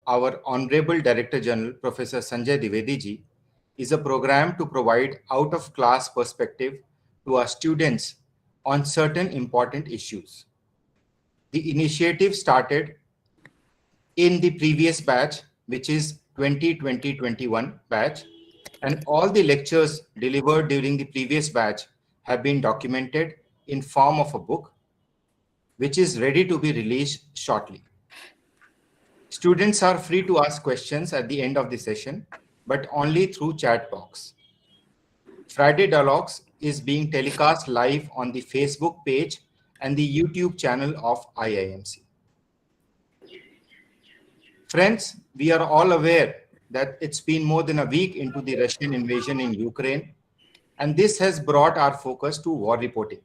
our Honorable Director General, Professor Sanjay Dwivedi ji, is a program to provide out-of-class perspective to our students on certain important issues. The initiative started in the previous batch, which is 2020-21 batch, and all the lectures delivered during the previous batch have been documented in form of a book, which is ready to be released shortly. Students are free to ask questions at the end of the session, but only through chat box. Friday Dialogues is being telecast live on the Facebook page and the YouTube channel of IIMC. Friends, we are all aware that it's been more than a week into the Russian invasion in Ukraine, and this has brought our focus to war reporting.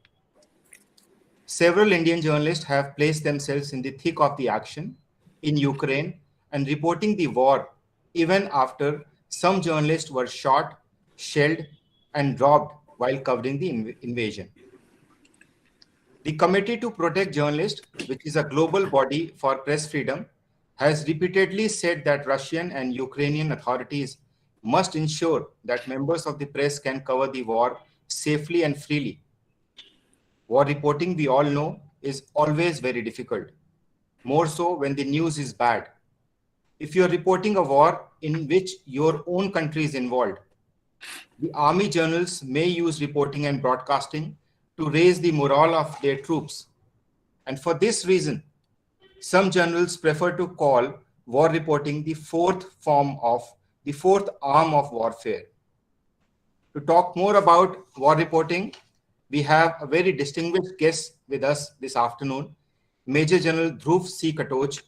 Several Indian journalists have placed themselves in the thick of the action in Ukraine and reporting the war even after some journalists were shot, shelled, and robbed while covering the invasion. The Committee to Protect Journalists, which is a global body for press freedom, has repeatedly said that Russian and Ukrainian authorities must ensure that members of the press can cover the war safely and freely. War reporting, we all know, is always very difficult, more so when the news is bad. If you're reporting a war in which your own country is involved, the army journals may use reporting and broadcasting to raise the morale of their troops. And for this reason, some journals prefer to call war reporting the fourth arm of warfare. To talk more about war reporting, we have a very distinguished guest with us this afternoon, Major General Dhruv C. Katoj,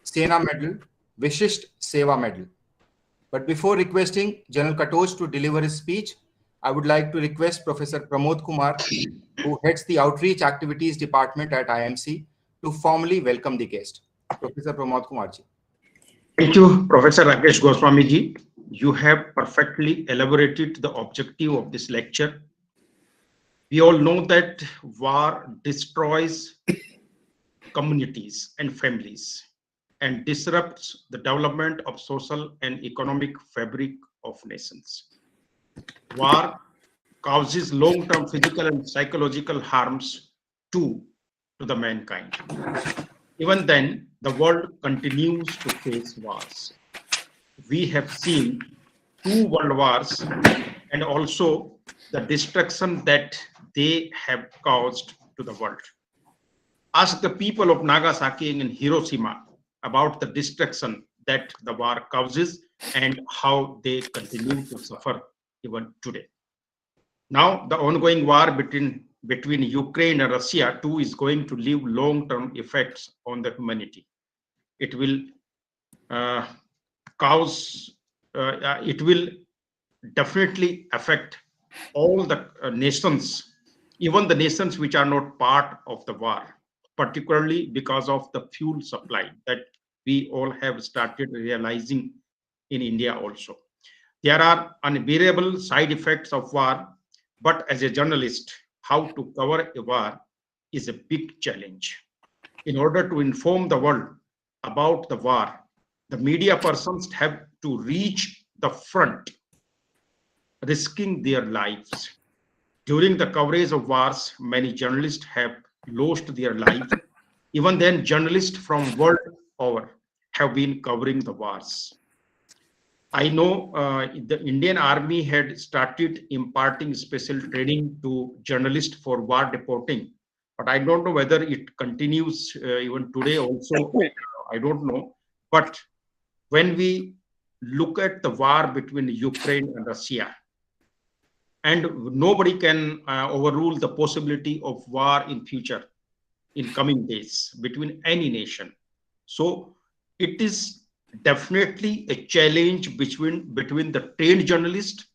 Sena Medal, Vishisht Seva Medal. But before requesting General Katoj to deliver his speech, I would like to request Professor Pramod Kumar, who heads the Outreach Activities Department at IIMC, to formally welcome the guest. Professor Pramod Kumar ji. Thank you, Professor Rakesh Goswami ji. You have perfectly elaborated the objective of this lecture. We all know that war destroys communities and families and disrupts the development of social and economic fabric of nations. War causes long-term physical and psychological harms to the mankind. Even then, the world continues to face wars. We have seen 2 world wars and also the destruction that they have caused to the world. Ask the people of Nagasaki and Hiroshima about the destruction that the war causes and how they continue to suffer even today. Now, the ongoing war between Ukraine and Russia too is going to leave long-term effects on the humanity. It will it will definitely affect all the nations, even the nations which are not part of the war, particularly because of the fuel supply that we all have started realizing in India also. There are unbearable side effects of war, but as a journalist, how to cover a war is a big challenge. In order to inform the world about the war, the media persons have to reach the front, risking their lives. During the coverage of wars, many journalists have lost their lives. Even then, journalists from world over have been covering the wars. I know the Indian Army had started imparting special training to journalists for war reporting, but I don't know whether it continues even today also. I don't know. But when we look at the war between Ukraine and Russia, and nobody can overrule the possibility of war in future, in coming days, between any nation. So it is definitely a challenge between the trained journalist,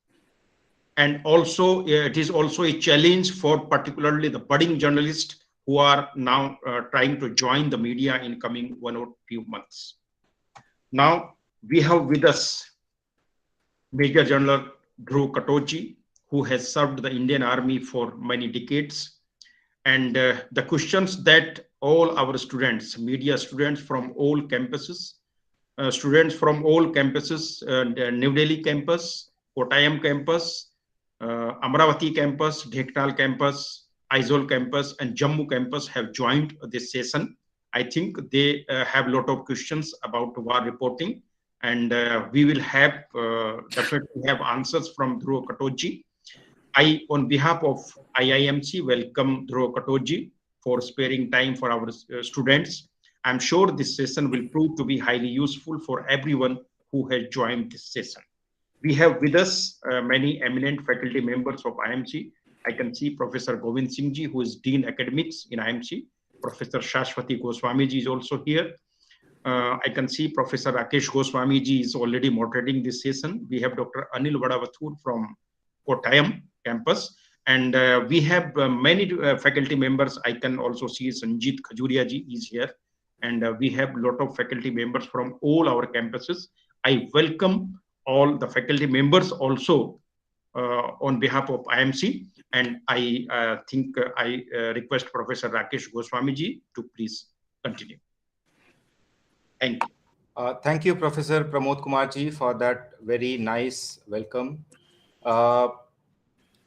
and also it is also a challenge for particularly the budding journalists who are now trying to join the media in coming 1 or few months. Now we have with us Major General Dhruv Katoj, who has served the Indian Army for many decades, and the questions that all our students, media students from all campuses, students from all campuses, New Delhi campus, Kottayam campus, Amravati campus, Dhektal campus, Aizawl campus, and Jammu campus have joined this session. I think they have a lot of questions about war reporting, and we will have definitely have answers from Dhruv Katoji. I, on behalf of IIMC, welcome Dhruv Katoji for sparing time for our students. I'm sure this session will prove to be highly useful for everyone who has joined this session. We have with us many eminent faculty members of IIMC. I can see Professor Govind Singh ji, who is Dean Academics in IIMC. Professor Shashwati Goswami ji is also here. I can see Professor Rakesh Goswami ji is already moderating this session. We have Dr. Anil Vadavathur from Kottayam campus. And we have many faculty members. I can also see Sanjeet Khajuria ji is here. And we have a lot of faculty members from all our campuses. I welcome all the faculty members also on behalf of IIMC. And I think I request Professor Rakesh Goswami ji to please continue. Thank you. Thank you, Professor Pramod Kumar ji, for that very nice welcome.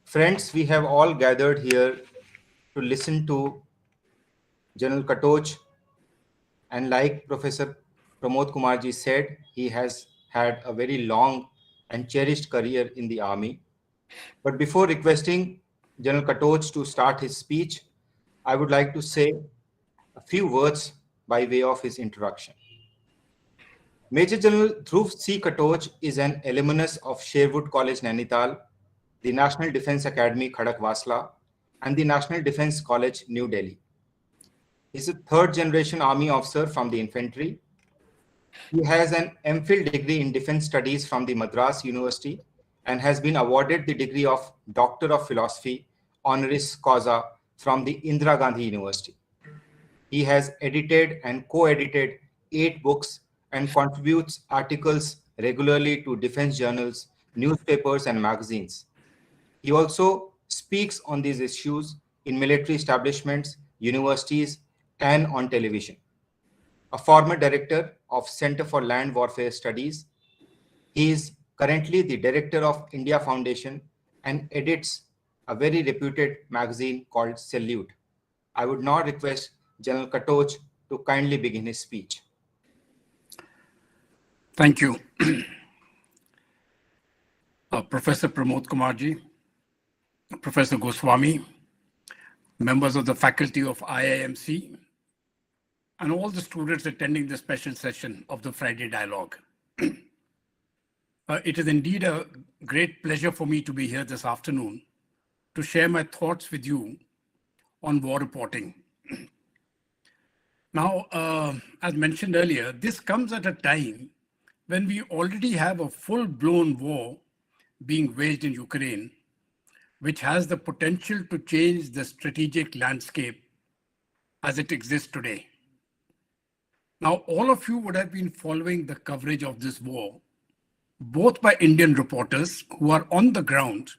Friends, we have all gathered here to listen to General Katoj. And like Professor Pramod Kumar ji said, he has had a very long and cherished career in the army. But before requesting General Katoj to start his speech, I would like to say a few words by way of his introduction. Major General Dhruv C. Katoj is an alumnus of Sherwood College, Nainital, the National Defence Academy, Khadakwasla, and the National Defence College, New Delhi. He is a third-generation Army officer from the infantry. He has an MPhil degree in Defence Studies from the Madras University and has been awarded the degree of Doctor of Philosophy, honoris causa, from the Indira Gandhi University. He has edited and co-edited 8 books and contributes articles regularly to defense journals, newspapers, and magazines. He also speaks on these issues in military establishments, universities, and on television. A former director of Center for Land Warfare Studies, he is currently the director of India Foundation and edits a very reputed magazine called Salute. I would now request General Katoj to kindly begin his speech. Thank you. Professor Pramod Kumar ji, Professor Goswami, members of the faculty of IIMC, and all the students attending the special session of the Friday Dialogue. It is indeed a great pleasure for me to be here this afternoon to share my thoughts with you on war reporting. Now, as mentioned earlier, this comes at a time when we already have a full-blown war being waged in Ukraine, which has the potential to change the strategic landscape as it exists today. Now, all of you would have been following the coverage of this war, both by Indian reporters who are on the ground,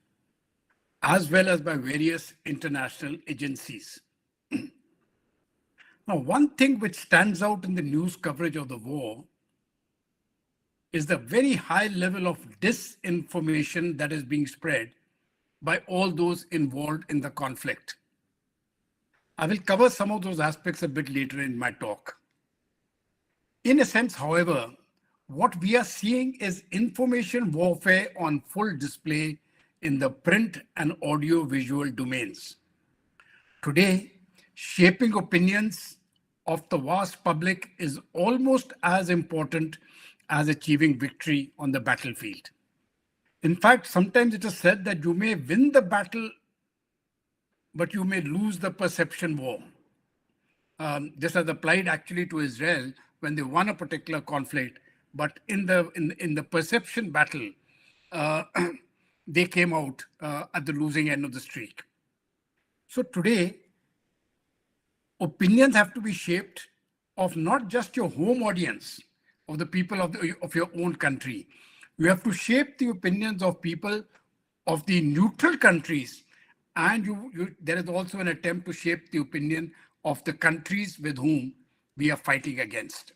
as well as by various international agencies. Now, one thing which stands out in the news coverage of the war is the very high level of disinformation that is being spread by all those involved in the conflict. I will cover some of those aspects a bit later in my talk. In a sense, however, what we are seeing is information warfare on full display in the print and audio-visual domains. Today, shaping opinions of the vast public is almost as important as achieving victory on the battlefield. In fact, sometimes it is said that you may win the battle, but you may lose the perception war. This has applied actually to Israel when they won a particular conflict, but in the perception battle, they came out at the losing end of the streak. So today, opinions have to be shaped of not just your home audience, of the people of your own country. You have to shape the opinions of people of the neutral countries, and there is also an attempt to shape the opinion of the countries with whom we are fighting against.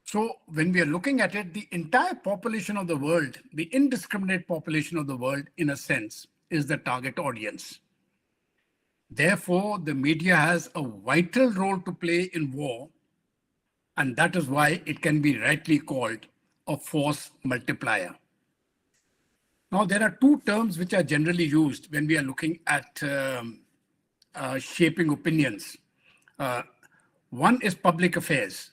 So when we are looking at it, the entire population of the world, the indiscriminate population of the world, in a sense, is the target audience. Therefore, the media has a vital role to play in war, and that is why it can be rightly called a force multiplier. Now, there are two terms which are generally used when we are looking at shaping opinions. One is public affairs.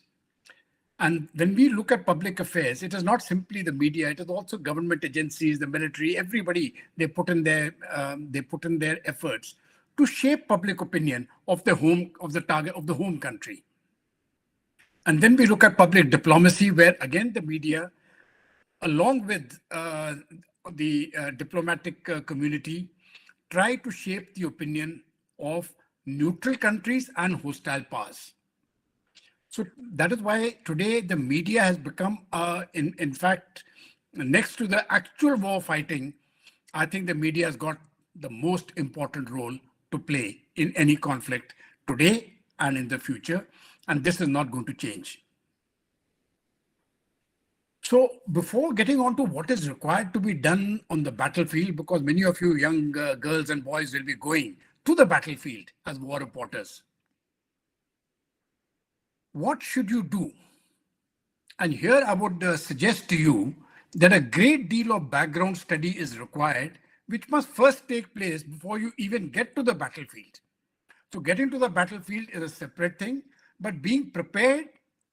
And when we look at public affairs, it is not simply the media; it is also government agencies, the military, everybody. They put in their efforts to shape public opinion of the target of the home country. And then we look at public diplomacy, where again the media, along with the diplomatic community, try to shape the opinion of neutral countries and hostile powers. So that is why today the media has become, in fact, next to the actual war fighting, I think the media has got the most important role to play in any conflict today and in the future. And this is not going to change. So before getting on to what is required to be done on the battlefield, because many of you young girls and boys will be going to the battlefield as war reporters, what should you do? And here I would suggest to you that a great deal of background study is required, which must first take place before you even get to the battlefield. So getting to the battlefield is a separate thing, but being prepared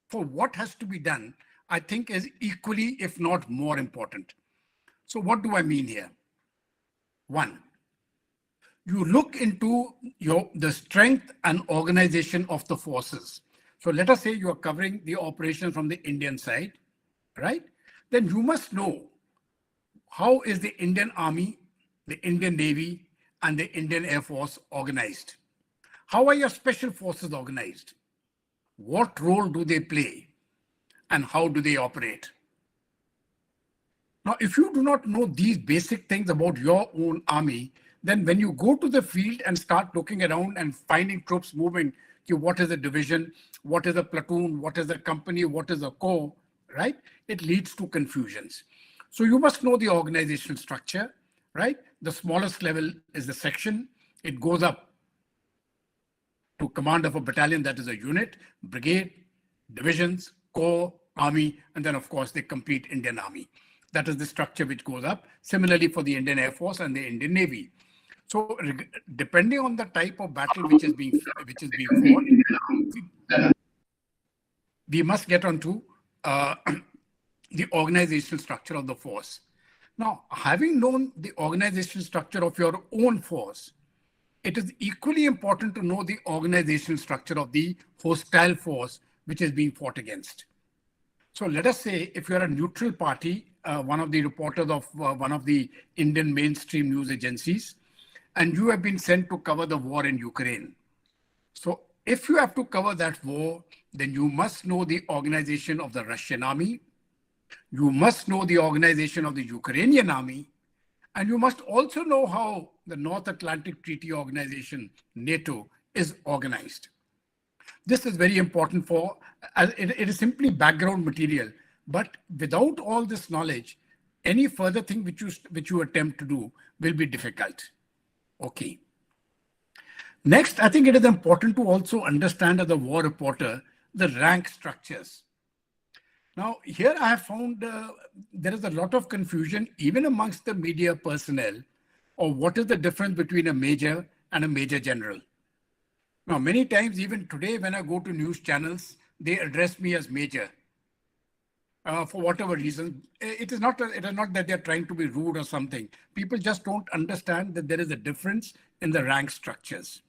for what has to be done, I think, is equally, if not more important. So what do I mean here? One, you look into the strength and organization of the forces. So let us say you are covering the operation from the Indian side, right? Then you must know how is the Indian Army, the Indian Navy, and the Indian Air Force organized? How are your special forces organized? What role do they play? And how do they operate? Now, if you do not know these basic things about your own army, then when you go to the field and start looking around and finding troops moving, what is a division, what is a platoon, what is a company, what is a corps, right? It leads to confusions. So you must know the organizational structure, right? The smallest level is the section. It goes up to command of a battalion, that is a unit, brigade, divisions, corps, army, and then of course the complete Indian Army. That is the structure which goes up. Similarly for the Indian Air Force and the Indian Navy. So depending on the type of battle which is being fought, we must get onto the organizational structure of the force. Now, having known the organizational structure of your own force, it is equally important to know the organizational structure of the hostile force which is being fought against. So let us say if you're a neutral party, one of the reporters of one of the Indian mainstream news agencies, and you have been sent to cover the war in Ukraine. So if you have to cover that war, then you must know the organization of the Russian army, you must know the organization of the Ukrainian army, and you must also know how the North Atlantic Treaty Organization, NATO, is organized. This is very important it is simply background material, but without all this knowledge, any further thing which you attempt to do will be difficult. Okay. Next, I think it is important to also understand as a war reporter, the rank structures. Now, here I have found there is a lot of confusion even amongst the media personnel of what is the difference between a major and a major general. Now, many times, even today, when I go to news channels, they address me as major. For whatever reason, it is not that they're trying to be rude or something. People just don't understand that there is a difference in the rank structures.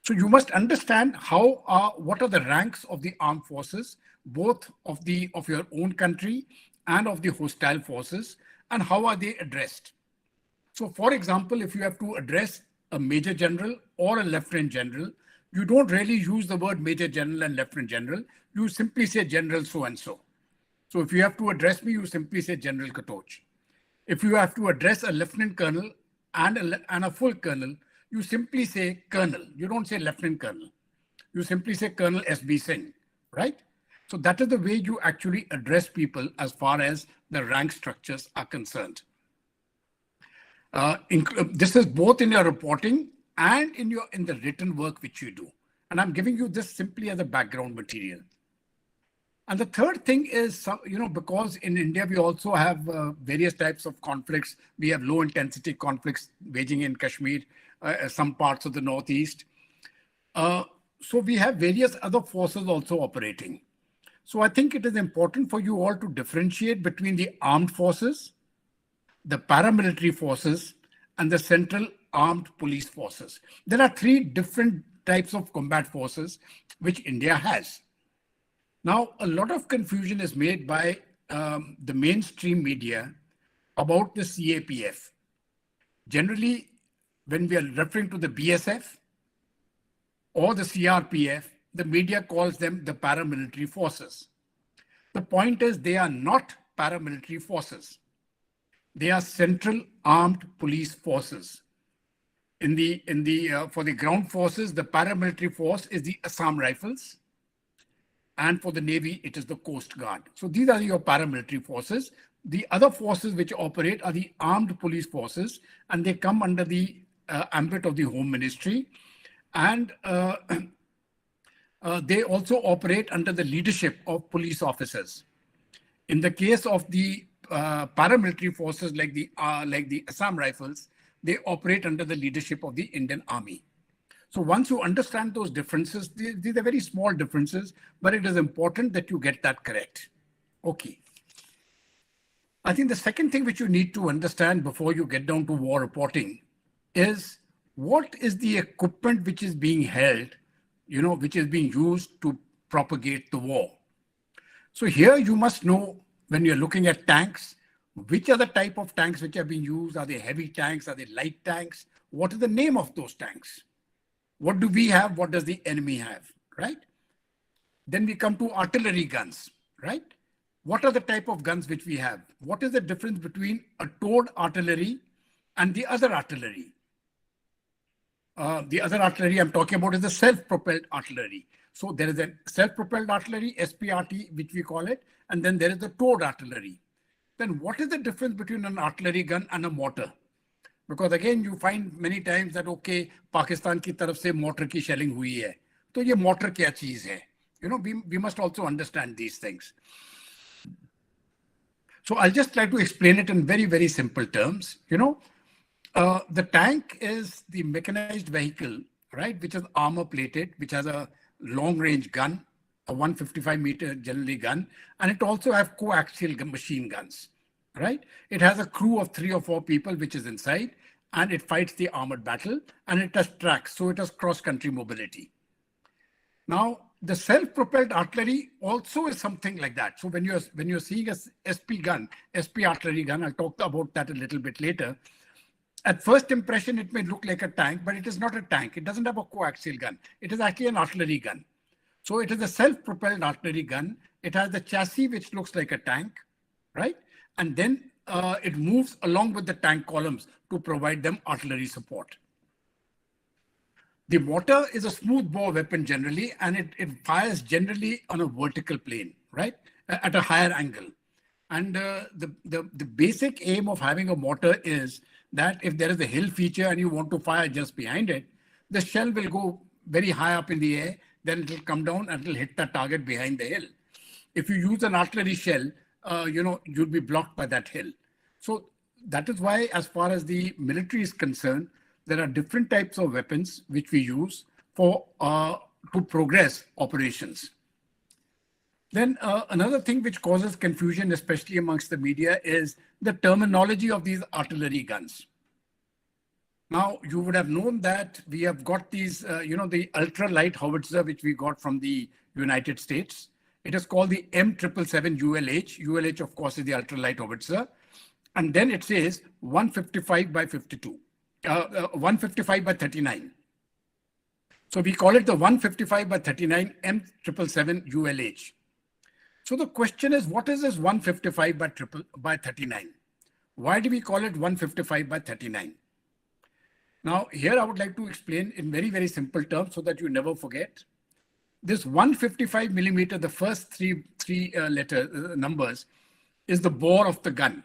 So you must understand what are the ranks of the armed forces, both of your own country and of the hostile forces, and how are they addressed. So, for example, if you have to address a major general or a lieutenant general, you don't really use the word major general and lieutenant general. You simply say general so and so. So if you have to address me, you simply say General Katoch. If you have to address a lieutenant colonel and a full colonel, you simply say colonel. You don't say lieutenant colonel. You simply say Colonel S.B. Singh, right? So that is the way you actually address people as far as the rank structures are concerned. This is both in your reporting and in the written work which you do. And I'm giving you this simply as a background material. And the third thing is, because in India, we also have various types of conflicts. We have low intensity conflicts waging in Kashmir, some parts of the Northeast. So we have various other forces also operating. So I think it is important for you all to differentiate between the armed forces, the paramilitary forces, and the central armed police forces. There are three different types of combat forces which India has. Now, a lot of confusion is made by the mainstream media about the CAPF. Generally, when we are referring to the BSF or the CRPF, the media calls them the paramilitary forces. The point is they are not paramilitary forces. They are central armed police forces. For the ground forces, the paramilitary force is the Assam Rifles, and for the Navy, it is the Coast Guard. So these are your paramilitary forces. The other forces which operate are the armed police forces, and they come under the ambit of the Home Ministry. And they also operate under the leadership of police officers. In the case of the paramilitary forces like the Assam Rifles, they operate under the leadership of the Indian Army. So once you understand those differences, these are very small differences, but it is important that you get that correct. Okay. I think the second thing which you need to understand before you get down to war reporting is what is the equipment which is being held, which is being used to propagate the war. So here you must know, when you're looking at tanks, which are the type of tanks which are being used? Are they heavy tanks? Are they light tanks? What is the name of those tanks? What do we have? What does the enemy have, right? Then we come to artillery guns, right? What are the type of guns which we have? What is the difference between a towed artillery and the other artillery? The other artillery I'm talking about is the self-propelled artillery. So there is a self-propelled artillery, SPRT, which we call it, and then there is the towed artillery. Then what is the difference between an artillery gun and a mortar? Because again, you find many times that, okay, Pakistan की तरफ से mortar की shelling हुई है. तो ये mortar क्या चीज है? We must also understand these things. So I'll just try to explain it in very, very simple terms. The tank is the mechanized vehicle, right, which is armor plated, which has a long range gun, a 155 meter generally gun, and it also has coaxial machine guns, right? It has a crew of 3 or 4 people which is inside, and it fights the armored battle, and it has tracks, so it has cross-country mobility. Now, the self-propelled artillery also is something like that. So when you're seeing a SP artillery gun, I'll talk about that a little bit later. At first impression, it may look like a tank, but it is not a tank. It doesn't have a coaxial gun. It is actually an artillery gun. So it is a self-propelled artillery gun. It has the chassis, which looks like a tank, right? And then it moves along with the tank columns to provide them artillery support. The mortar is a smooth bore weapon generally, and it fires generally on a vertical plane, right? At a higher angle. And the basic aim of having a mortar is that if there is a hill feature and you want to fire just behind it, the shell will go very high up in the air, then it will come down and it will hit the target behind the hill. If you use an artillery shell, you'll be blocked by that hill. So that is why, as far as the military is concerned, there are different types of weapons which we use for to progress operations. Then another thing which causes confusion, especially amongst the media, is the terminology of these artillery guns. Now, you would have known that we have got these, the ultra-light howitzer, which we got from the United States. It is called the M777 ULH. ULH, of course, is the ultra-light howitzer. And then it says 155 by 52, 155 by 39. So we call it the 155 by 39 M777 ULH. So the question is, what is this 155 by 39? Why do we call it 155 by 39? Now, here I would like to explain in very, very simple terms so that you never forget. This 155 millimeter, the first three numbers, is the bore of the gun.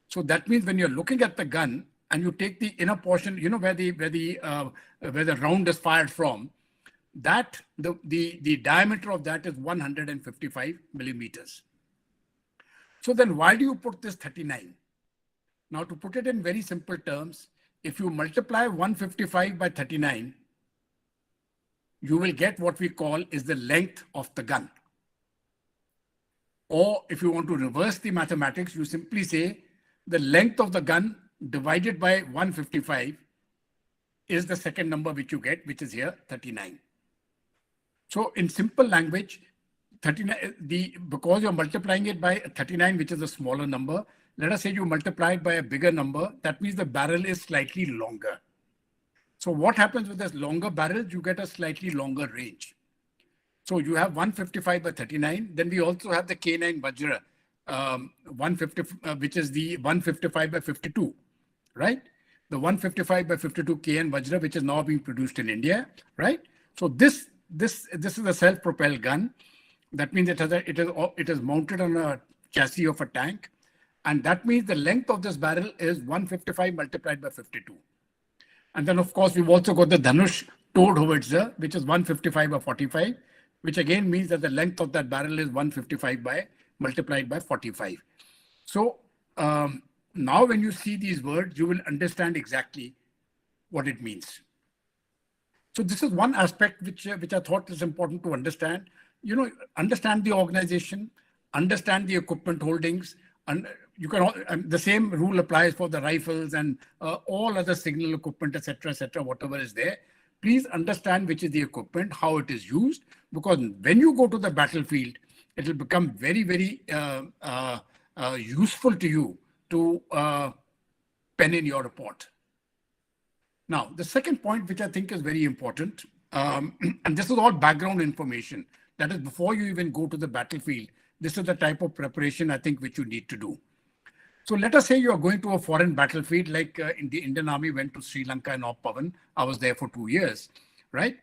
So that means when you're looking at the gun and you take the inner portion, you know, where the round is fired from, that the diameter of that is 155 millimeters. So then why do you put this 39? Now, to put it in very simple terms, if you multiply 155 by 39, you will get what we call is the length of the gun. Or if you want to reverse the mathematics, you simply say the length of the gun divided by 155 is the second number which you get, which is here 39. So in simple language, 39, because you're multiplying it by 39, which is a smaller number, let us say you multiply it by a bigger number, that means the barrel is slightly longer. So what happens with this longer barrels? You get a slightly longer range. So you have 155 by 39. Then we also have the K9 Vajra, 150, which is the 155 by 52, right? The 155 by 52 KN Vajra, which is now being produced in India, right? So this is a self-propelled gun. That means it is mounted on a chassis of a tank. And that means the length of this barrel is 155 multiplied by 52. And then, of course, we've also got the Dhanush towed howitzer, which is 155 by 45, which again means that the length of that barrel is 155 by multiplied by 45. So now when you see these words, you will understand exactly what it means. So this is one aspect which I thought is important to understand. You know, understand the organization, understand the equipment holdings, and you can the same rule applies for the rifles and all other signal equipment, etc., whatever is there. Please understand which is the equipment, how it is used, because when you go to the battlefield, it will become very, very useful to you to pen in your report. Now, the second point, which I think is very important, and this is all background information. That is before you even go to the battlefield. This is the type of preparation I think which you need to do. So let us say you are going to a foreign battlefield, like in the Indian Army went to Sri Lanka and Op Pavan. I was there for 2 years, right?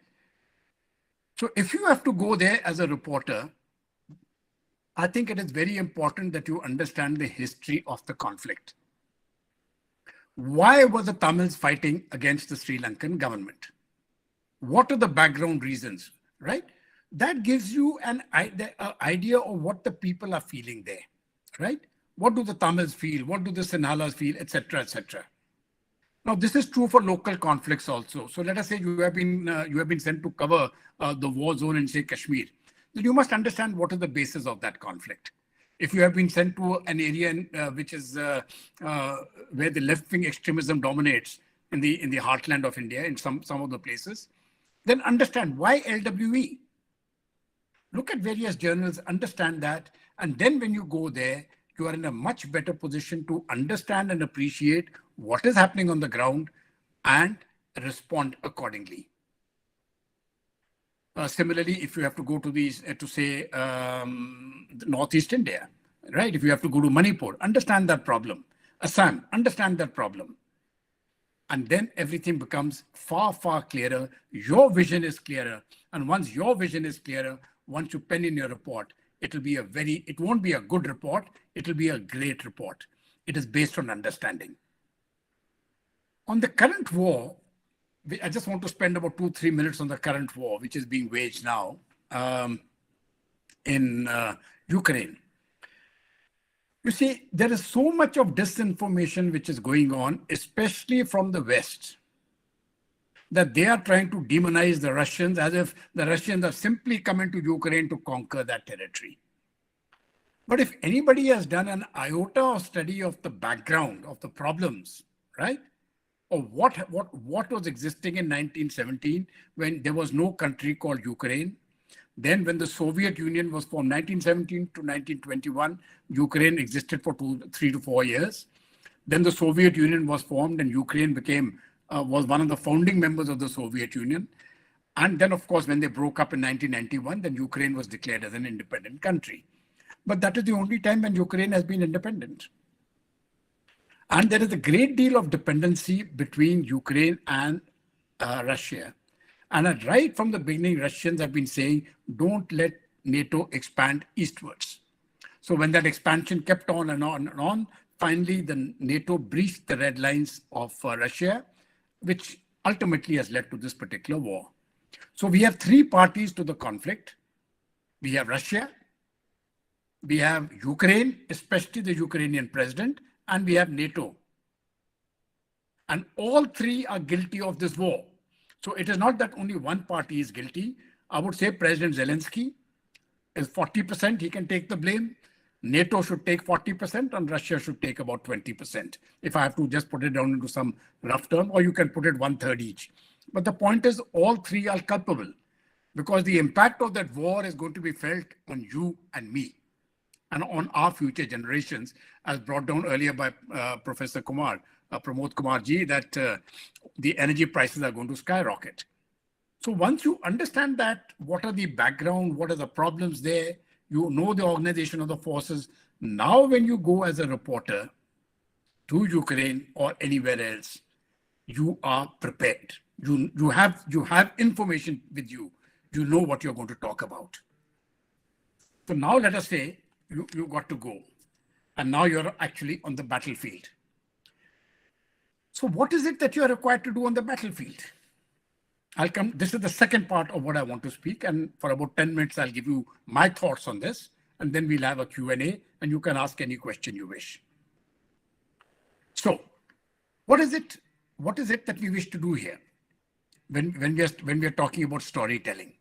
So if you have to go there as a reporter, I think it is very important that you understand the history of the conflict. Why were the Tamils fighting against the Sri Lankan government? What are the background reasons, right? That gives you an idea of what the people are feeling there, right? What do the Tamils feel? What do the Sinhalas feel, etc., etc. Now, this is true for local conflicts also. So let us say you have been sent to cover the war zone in, say, Kashmir. Then you must understand what is the basis of that conflict. If you have been sent to an area which is where the left-wing extremism dominates in the heartland of India, in some of the places, then understand why LWE. Look at various journals, understand that, and then when you go there, you are in a much better position to understand and appreciate what is happening on the ground and respond accordingly. Similarly, if you have to go to these, say, Northeast India, right? If you have to go to Manipur, understand that problem. Assam, understand that problem. And then everything becomes far, far clearer. Your vision is clearer. And once your vision is clearer, once you pen in your report, it won't be a good report, it will be a great report. It is based on understanding. On the current war, I just want to spend about 2-3 minutes on the current war, which is being waged now in Ukraine. You see, there is so much of disinformation which is going on, especially from the West, that they are trying to demonize the Russians as if the Russians are simply coming to Ukraine to conquer that territory. But if anybody has done an iota of study of the background of the problems, right, or what was existing in 1917 when there was no country called Ukraine, then when the Soviet Union was formed, 1917 to 1921, Ukraine existed for 3 to 4 years. Then the Soviet Union was formed and Ukraine was one of the founding members of the Soviet Union. And then, of course, when they broke up in 1991, then Ukraine was declared as an independent country. But that is the only time when Ukraine has been independent. And there is a great deal of dependency between Ukraine and Russia. And right from the beginning, Russians have been saying, don't let NATO expand eastwards. So when that expansion kept on and on and on, finally the NATO breached the red lines of Russia, which ultimately has led to this particular war. So we have three parties to the conflict. We have Russia, we have Ukraine, especially the Ukrainian president, and we have NATO. And all three are guilty of this war. So it is not that only one party is guilty. I would say President Zelensky is 40%, he can take the blame. NATO should take 40% and Russia should take about 20%. If I have to just put it down into some rough term, or you can put it 1/3 each. But the point is all three are culpable because the impact of that war is going to be felt on you and me and on our future generations, as brought down earlier by Professor Kumar, Pramod Kumar ji, that the energy prices are going to skyrocket. So once you understand that, what are the background, what are the problems there, you know the organization of the forces. Now when you go as a reporter to Ukraine or anywhere else, you are prepared. You have information with you. You know what you're going to talk about. So now let us say you got to go. And now you're actually on the battlefield. So what is it that you are required to do on the battlefield? This is the second part of what I want to speak. And for about 10 minutes, I'll give you my thoughts on this. And then we'll have a Q&A and you can ask any question you wish. So what is it that we wish to do here when we are talking about storytelling?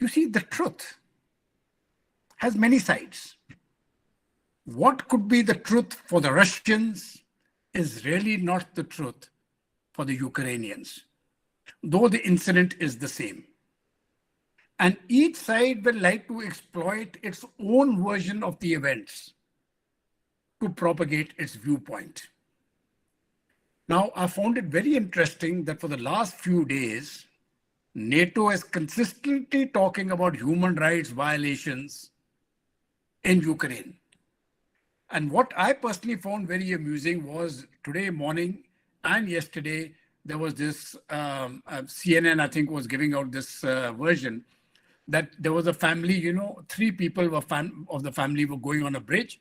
You see, the truth has many sides. What could be the truth for the Russians is really not the truth for the Ukrainians, though the incident is the same. And each side will like to exploit its own version of the events to propagate its viewpoint. Now, I found it very interesting that for the last few days, NATO is consistently talking about human rights violations in Ukraine. And what I personally found very amusing was today morning and yesterday, there was this CNN, I think, was giving out this version that there was a family, three people of the family were going on a bridge,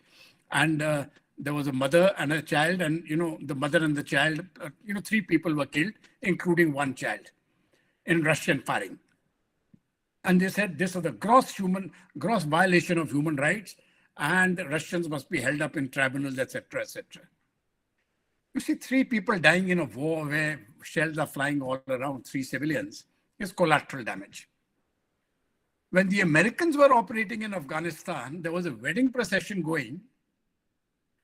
and there was a mother and a child, and the mother and the child, three people were killed, including one child, in Russian firing. And they said this was a gross violation of human rights, and the Russians must be held up in tribunals, etc., etc. You see, three people dying in a war where shells are flying all around, three civilians, is collateral damage. When the Americans were operating in Afghanistan, there was a wedding procession going,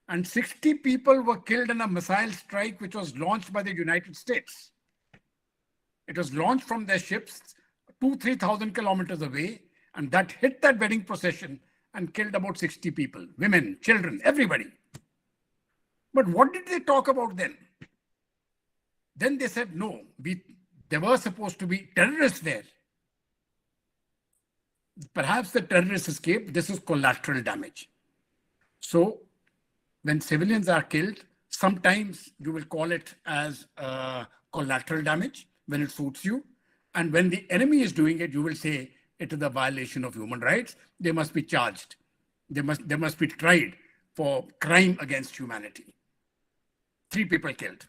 and 60 people were killed in a missile strike which was launched by the United States. It was launched from their ships 2,000-3,000 kilometers away, and that hit that wedding procession and killed about 60 people, women, children, everybody. But what did they talk about then? Then they said, no, there were supposed to be terrorists there. Perhaps the terrorists escaped. This is collateral damage. So when civilians are killed, sometimes you will call it as collateral damage when it suits you. And when the enemy is doing it, you will say it is a violation of human rights. They must be charged. They must be tried for crime against humanity. 3 people killed.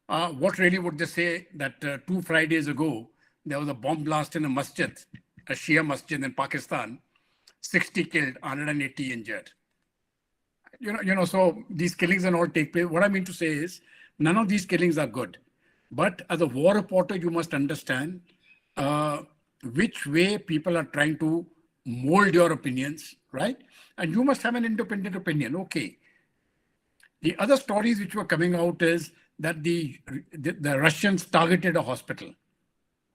What really would they say that 2 Fridays ago, there was a bomb blast in a masjid, a Shia masjid in Pakistan, 60 killed, 180 injured. So these killings and all take place. What I mean to say is, none of these killings are good. But as a war reporter, you must understand which way people are trying to mold your opinions, right? And you must have an independent opinion. Okay. The other stories which were coming out is that the Russians targeted a hospital.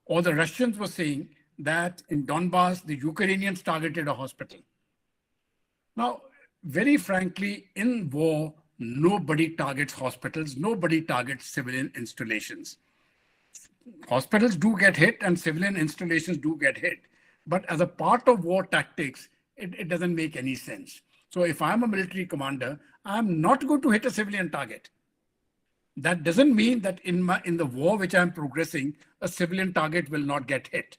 Or the Russians were saying that in Donbass, the Ukrainians targeted a hospital. Now, very frankly, in war, nobody targets hospitals. Nobody targets civilian installations. Hospitals do get hit and civilian installations do get hit. But as a part of war tactics, it doesn't make any sense. So if I'm a military commander, I'm not going to hit a civilian target. That doesn't mean that in the war which I'm progressing, a civilian target will not get hit.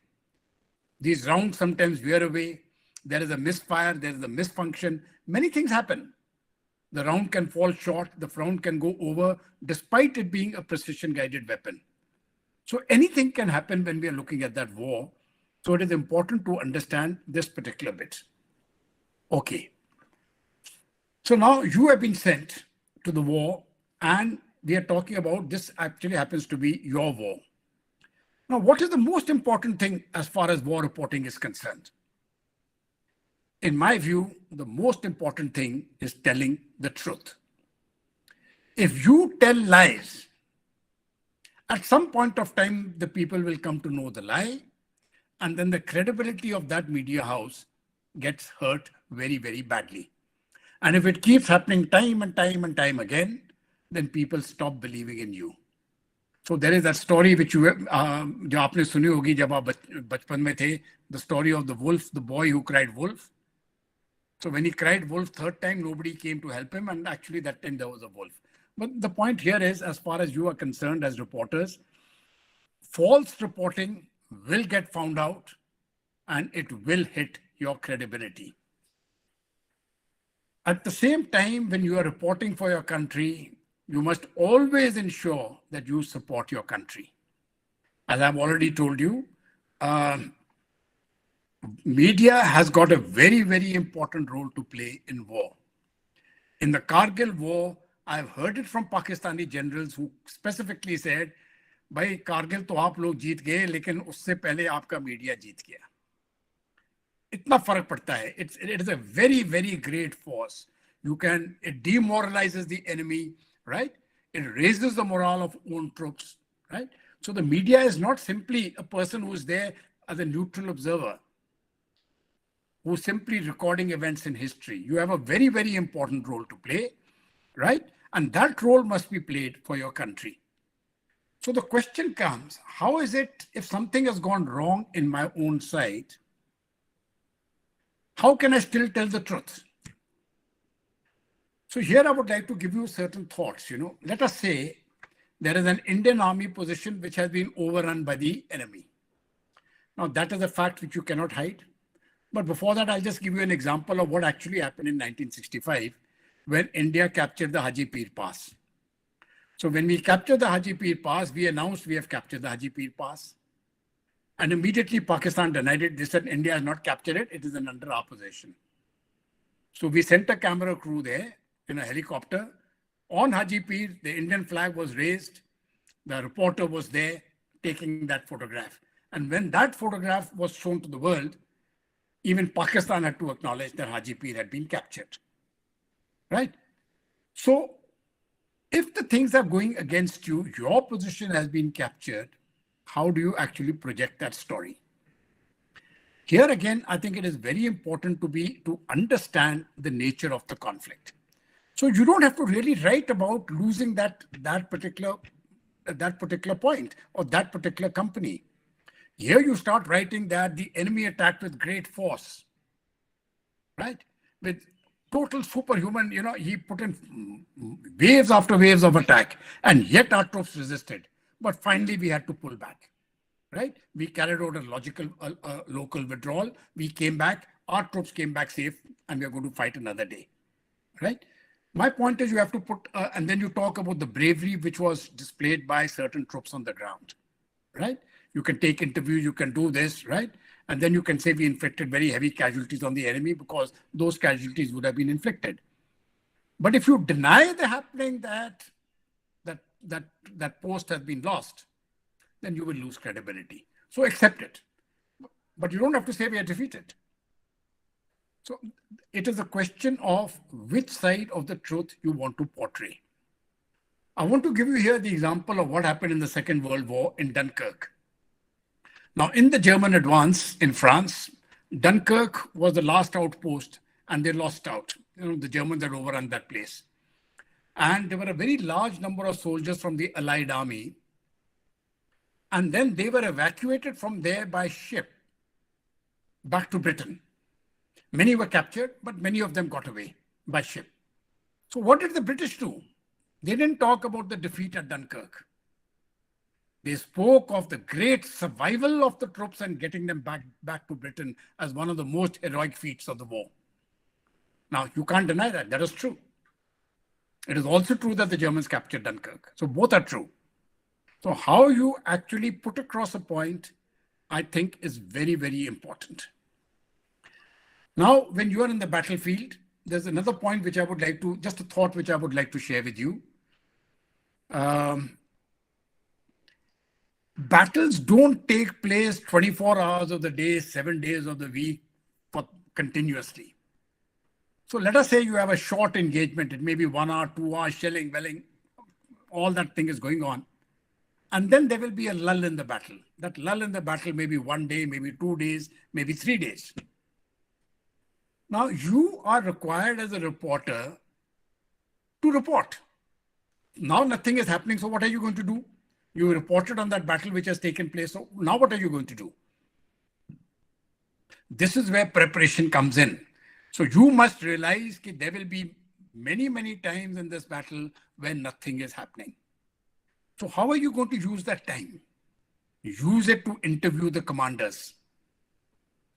These rounds sometimes veer away. There is a misfire, there is a misfunction. Many things happen. The round can fall short, the round can go over, despite it being a precision-guided weapon. So anything can happen when we are looking at that war. So it is important to understand this particular bit. Okay. So now you have been sent to the war, and we are talking about this actually happens to be your war. Now, what is the most important thing as far as war reporting is concerned? In my view, the most important thing is telling the truth. If you tell lies, at some point of time, the people will come to know the lie, and then the credibility of that media house gets hurt very, very badly. And if it keeps happening time and time and time again, then people stop believing in you. So there is that story which you जो आपने सुनी होगी जब आप बचपन में थे, the story of the wolf, the boy who cried wolf. So when he cried wolf third time, nobody came to help him, and actually that time there was a wolf. But the point here is, as far as you are concerned as reporters, false reporting will get found out and it will hit your credibility. At the same time, when you are reporting for your country, you must always ensure that you support your country. As I've already told you, media has got a very, very important role to play in war. In the Kargil war, I've heard it from Pakistani generals who specifically said, भाई कारगिल तो आप लोग जीत गए, लेकिन उससे पहले आपका media जीत गया. इतना फर्क पड़ता है. It is a very, very great force. It demoralizes the enemy, right? It raises the morale of own troops, right? So the media is not simply a person who is there as a neutral observer, who's simply recording events in history. You have a very, very important role to play, right? And that role must be played for your country. So the question comes, how is it if something has gone wrong in my own side, how can I still tell the truth? So here I would like to give you certain thoughts. Let us say there is an Indian army position which has been overrun by the enemy. Now that is a fact which you cannot hide. But before that, I'll just give you an example of what actually happened in 1965 when India captured the Haji Pir Pass. So when we captured the Haji Pir Pass, we announced we have captured the Haji Pir Pass. And immediately Pakistan denied it. They said India has not captured it. It is under our possession. So we sent a camera crew there in a helicopter. On Haji Pir, the Indian flag was raised. The reporter was there taking that photograph. And when that photograph was shown to the world, even Pakistan had to acknowledge that Haji Pir had been captured. Right? So if the things are going against you, your position has been captured, how do you actually project that story? Here again, I think it is very important to understand the nature of the conflict. So you don't have to really write about losing that particular point or that particular company. Here you start writing that the enemy attacked with great force, right? With total superhuman, he put in waves after waves of attack, and yet our troops resisted. But finally we had to pull back, right? We carried out a local withdrawal. We came back, our troops came back safe, and we are going to fight another day, right? My point is you have to put, and then you talk about the bravery which was displayed by certain troops on the ground, right? You can take interviews, you can do this, right? And then you can say we inflicted very heavy casualties on the enemy because those casualties would have been inflicted. But if you deny the happening that post has been lost, then you will lose credibility. So accept it. But you don't have to say we are defeated. So it is a question of which side of the truth you want to portray. I want to give you here the example of what happened in the Second World War in Dunkirk. Now, in the German advance in France, Dunkirk was the last outpost and they lost out. The Germans had overrun that place. And there were a very large number of soldiers from the Allied army. And then they were evacuated from there by ship back to Britain. Many were captured, but many of them got away by ship. So what did the British do? They didn't talk about the defeat at Dunkirk. They spoke of the great survival of the troops and getting them back to Britain as one of the most heroic feats of the war. Now, you can't deny that. That is true. It is also true that the Germans captured Dunkirk. So both are true. So how you actually put across a point, I think, is very, very important. Now, when you are in the battlefield, there's another point which I would like to, just a thought which I would like to share with you. Battles don't take place 24 hours of the day, 7 days of the week, continuously. So let us say you have a short engagement. It may be 1 hour, 2 hours, shelling, welling, all that thing is going on. And then there will be a lull in the battle. That lull in the battle may be 1 day, maybe 2 days, maybe 3 days. Now you are required as a reporter to report. Now nothing is happening. So what are you going to do? You reported on that battle which has taken place. So now what are you going to do? This is where preparation comes in. So you must realize that there will be many, many times in this battle when nothing is happening. So how are you going to use that time? Use it to interview the commanders.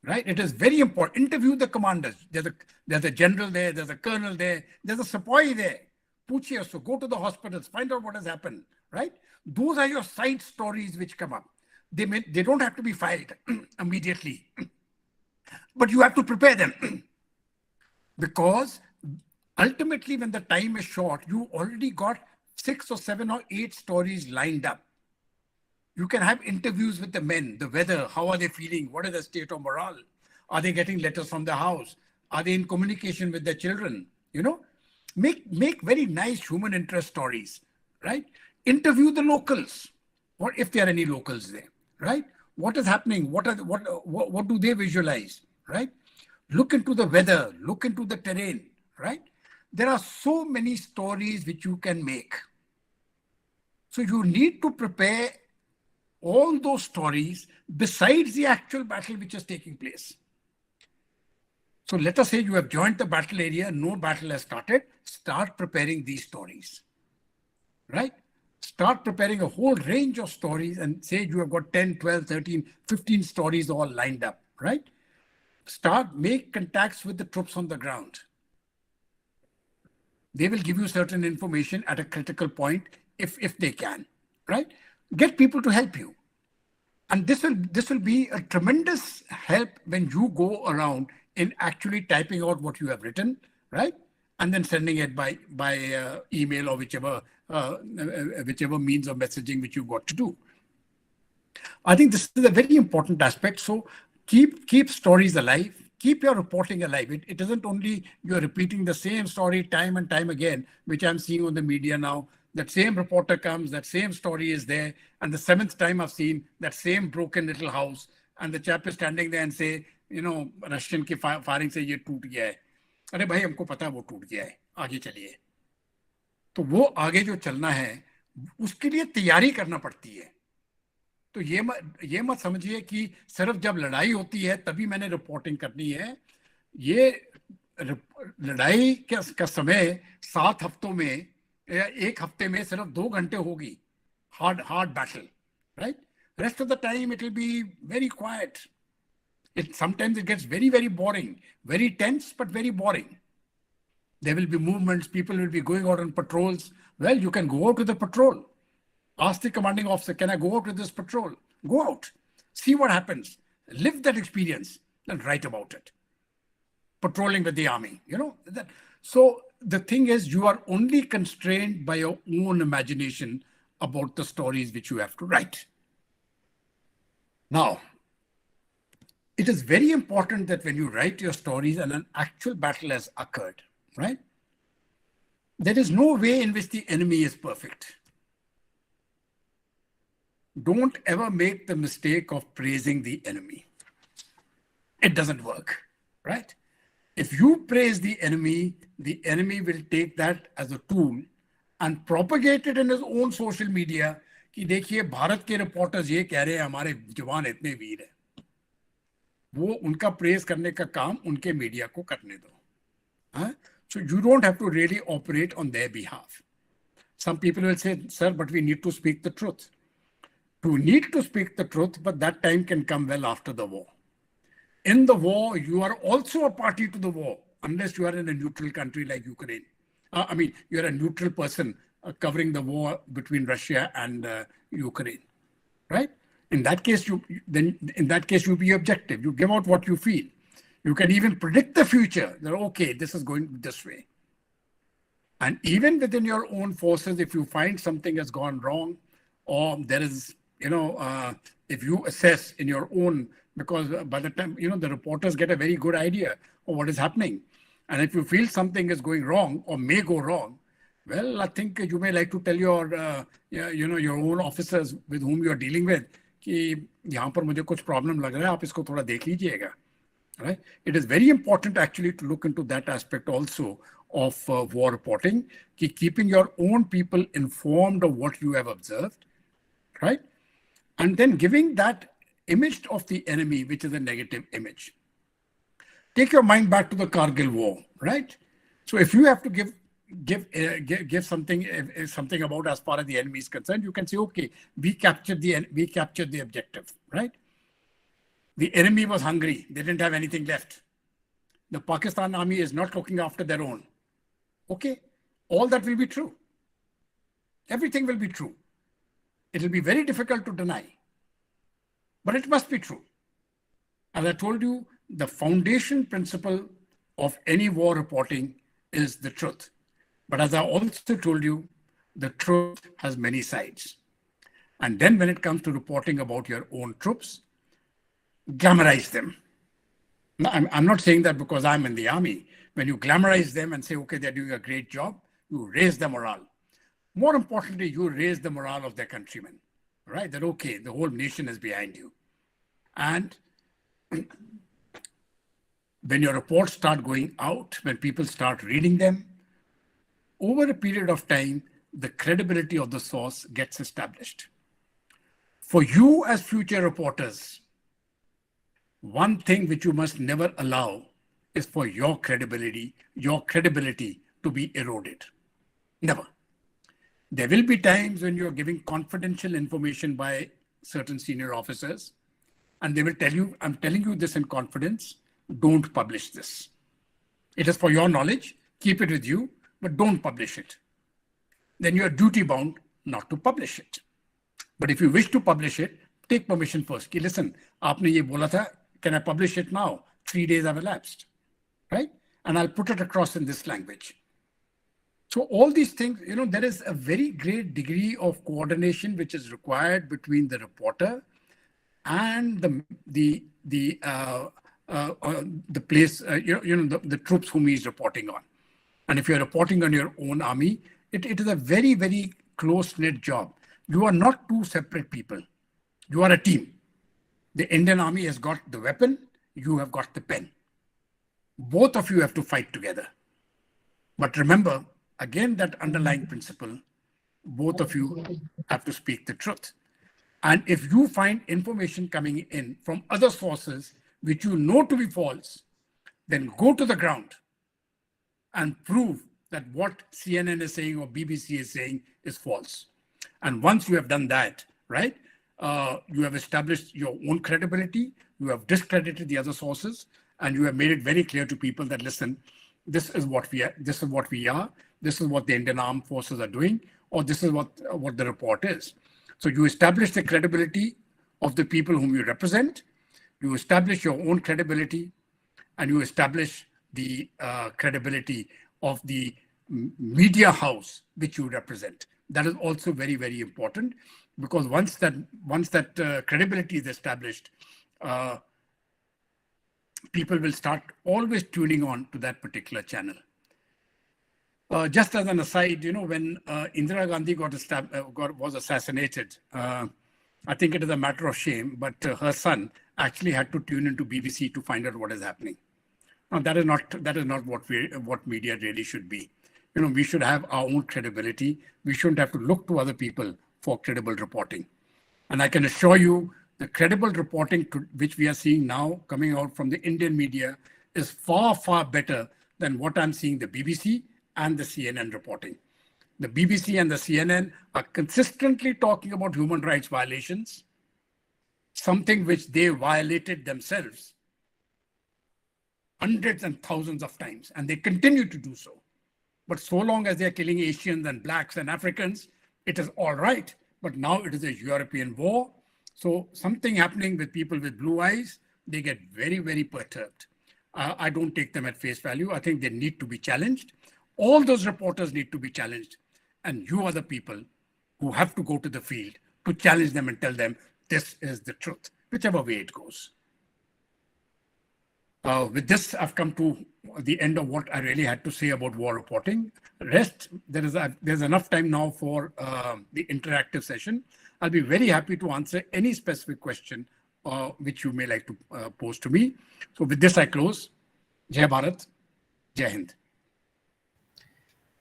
Right? It is very important. Interview the commanders. There's a general there, there's a colonel there, there's a sepoy there. Puchiye, so go to the hospitals, find out what has happened. Right? Those are your side stories which come up. They don't have to be filed immediately. But you have to prepare them. Because ultimately, when the time is short, you already got 6 or 7 or 8 stories lined up. You can have interviews with the men, the weather, how are they feeling? What is the state of morale? Are they getting letters from the house? Are they in communication with their children? You know, make very nice human interest stories, right? Interview the locals, or if there are any locals there, right? What is happening? What do they visualize, right? Look into the weather, look into the terrain, right? There are so many stories which you can make. So you need to prepare all those stories besides the actual battle which is taking place. So let us say you have joined the battle area, no battle has started, start preparing these stories, right? Start preparing a whole range of stories and say you have got 10, 12, 13, 15 stories all lined up, right? Make contacts with the troops on the ground. They will give you certain information at a critical point if they can, right? Get people to help you. And this will be a tremendous help when you go around in actually typing out what you have written, right? And then sending it by email or whichever means of messaging which you've got to do. I think this is a very important aspect. So keep stories alive, keep your reporting alive. It isn't only you're repeating the same story time and time again, which I'm seeing on the media now. That same reporter comes, that same story is there. And the 7th time I've seen that same broken little house. And the chap is standing there and say, you know, Russian ki firing se ye toot gaya hai. अरे भाई हमको पता है वो टूट गया है, आगे चलिए. तो वो आगे जो चलना है उसके लिए तैयारी करना पड़ती है. तो ये मत समझिए कि सिर्फ जब लड़ाई होती है तभी मैंने रिपोर्टिंग करनी है. ये लड़ाई का समय 7 हफ्तों में या 1 हफ्ते में सिर्फ 2 घंटे होगी. Hard battle, right? Rest of the time it will be very quiet. Sometimes it gets very, very boring, very tense, but very boring. There will be movements, people will be going out on patrols. Well, you can go out to the patrol. Ask the commanding officer, can I go out with this patrol? Go out, see what happens, live that experience, and write about it. Patrolling with the army, you know. So the thing is, you are only constrained by your own imagination about the stories which you have to write. Now, it is very important that when you write your stories and an actual battle has occurred, right? There is no way in which the enemy is perfect. Don't ever make the mistake of praising the enemy. It doesn't work, right? If you praise the enemy will take that as a tool and propagate it in his own social media कि देखिए भारत के reporters ये कह रहे हैं हमारे जवान इतने वीर हैं. वो उनका प्रेज करने का काम उनके मीडिया को करने दो. So you don't have to really operate on their behalf. Some people will say, sir, but we need to speak the truth. To need to speak the truth, but that time can come well after the war. In the war, you are also a party to the war, unless you are in a neutral country like Ukraine. You're a neutral person covering the war between Russia and Ukraine, right? In that case, you be objective. You give out what you feel. You can even predict the future. That okay, this is going this way. And even within your own forces, if you find something has gone wrong, or there is, if you assess in your own, because by the time, the reporters get a very good idea of what is happening. And if you feel something is going wrong or may go wrong, well, I think you may like to tell your, your own officers with whom you are dealing with, कि यहाँ पर मुझे कुछ problem लग रहा है, आप इसको थोड़ा देख लीजिएगा. Right? It is very important actually to look into that aspect also of war reporting, keeping your own people informed of what you have observed, right? And then giving that image of the enemy, which is a negative image. Take your mind back to the Kargil war, right? So if you have to give something about as far as the enemy is concerned, you can say, okay, we captured the objective, right? The enemy was hungry. They didn't have anything left. The Pakistan army is not looking after their own. Okay, all that will be true. Everything will be true. It will be very difficult to deny, but it must be true. As I told you, the foundation principle of any war reporting is the truth. But as I also told you, the truth has many sides. And then when it comes to reporting about your own troops, glamorize them. I'm not saying that because I'm in the army. When you glamorize them and say, okay, they're doing a great job, you raise the morale. More importantly, you raise the morale of their countrymen, right? That, okay, the whole nation is behind you. And when your reports start going out, when people start reading them, over a period of time, the credibility of the source gets established. For you as future reporters, one thing which you must never allow is for your credibility to be eroded. Never. There will be times when you're giving confidential information by certain senior officers, and they will tell you, I'm telling you this in confidence, don't publish this. It is for your knowledge, keep it with you, but don't publish it. Then you are duty bound not to publish it. But if you wish to publish it, take permission first. Ki, listen, aapne ye bola tha, can I publish it now? 3 days have elapsed, right? And I'll put it across in this language. So all these things, there is a very great degree of coordination which is required between the reporter and the place, the troops whom he is reporting on. And if you're reporting on your own army, it is a very, very close-knit job. You are not two separate people. You are a team. The Indian army has got the weapon, you have got the pen. Both of you have to fight together. But remember, again, that underlying principle, both of you have to speak the truth. And if you find information coming in from other sources which you know to be false, then go to the ground and prove that what CNN is saying or BBC is saying is false. And once you have done that, right, you have established your own credibility, you have discredited the other sources, and you have made it very clear to people that, listen, this is what we are, this is what the Indian Armed Forces are doing, or this is what the report is. So you establish the credibility of the people whom you represent, you establish your own credibility, and you establish the credibility of the media house which you represent. That is also very, very important, because once that credibility is established, people will start always tuning on to that particular channel. Just as an aside, when Indira Gandhi was assassinated, I think it is a matter of shame, but her son actually had to tune into BBC to find out what is happening. Now, that is not what media really should be. We should have our own credibility. We shouldn't have to look to other people for credible reporting. And I can assure you, the credible reporting which we are seeing now coming out from the Indian media is far, far better than what I'm seeing the BBC and the CNN reporting. The BBC and the CNN are consistently talking about human rights violations, something which they violated themselves hundreds and thousands of times, and they continue to do so. But so long as they're killing Asians and blacks and Africans, it is all right. But now it is a European war. So something happening with people with blue eyes, they get very, very perturbed. I don't take them at face value. I think they need to be challenged. All those reporters need to be challenged. And you are the people who have to go to the field to challenge them and tell them this is the truth, whichever way it goes. With this, I've come to the end of what I really had to say about war reporting. Rest, there's enough time now for the interactive session. I'll be very happy to answer any specific question which you may like to pose to me. So with this, I close. Jai Bharat, Jai Hind.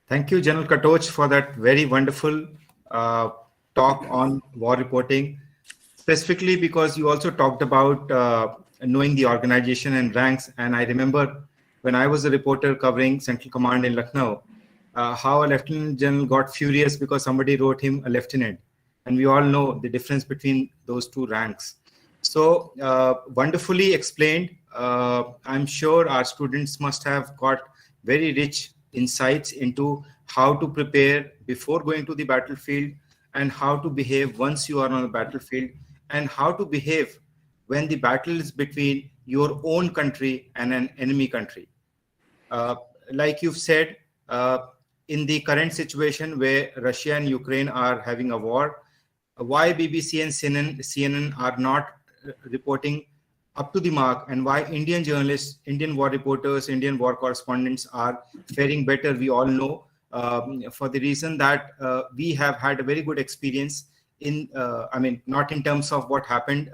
Thank you, General Katoch, for that very wonderful talk on war reporting, specifically because you also talked about knowing the organization and ranks. And I remember when I was a reporter covering Central Command in Lucknow, how a lieutenant general got furious because somebody wrote him a lieutenant. And we all know the difference between those two ranks. So wonderfully explained. I'm sure our students must have got very rich insights into how to prepare before going to the battlefield, and how to behave once you are on the battlefield, and how to behave when the battle is between your own country and an enemy country. Like you've said, in the current situation where Russia and Ukraine are having a war, why BBC and CNN are not reporting up to the mark, and why Indian journalists, Indian war reporters, Indian war correspondents are faring better, we all know, for the reason that we have had a very good experience in, not in terms of what happened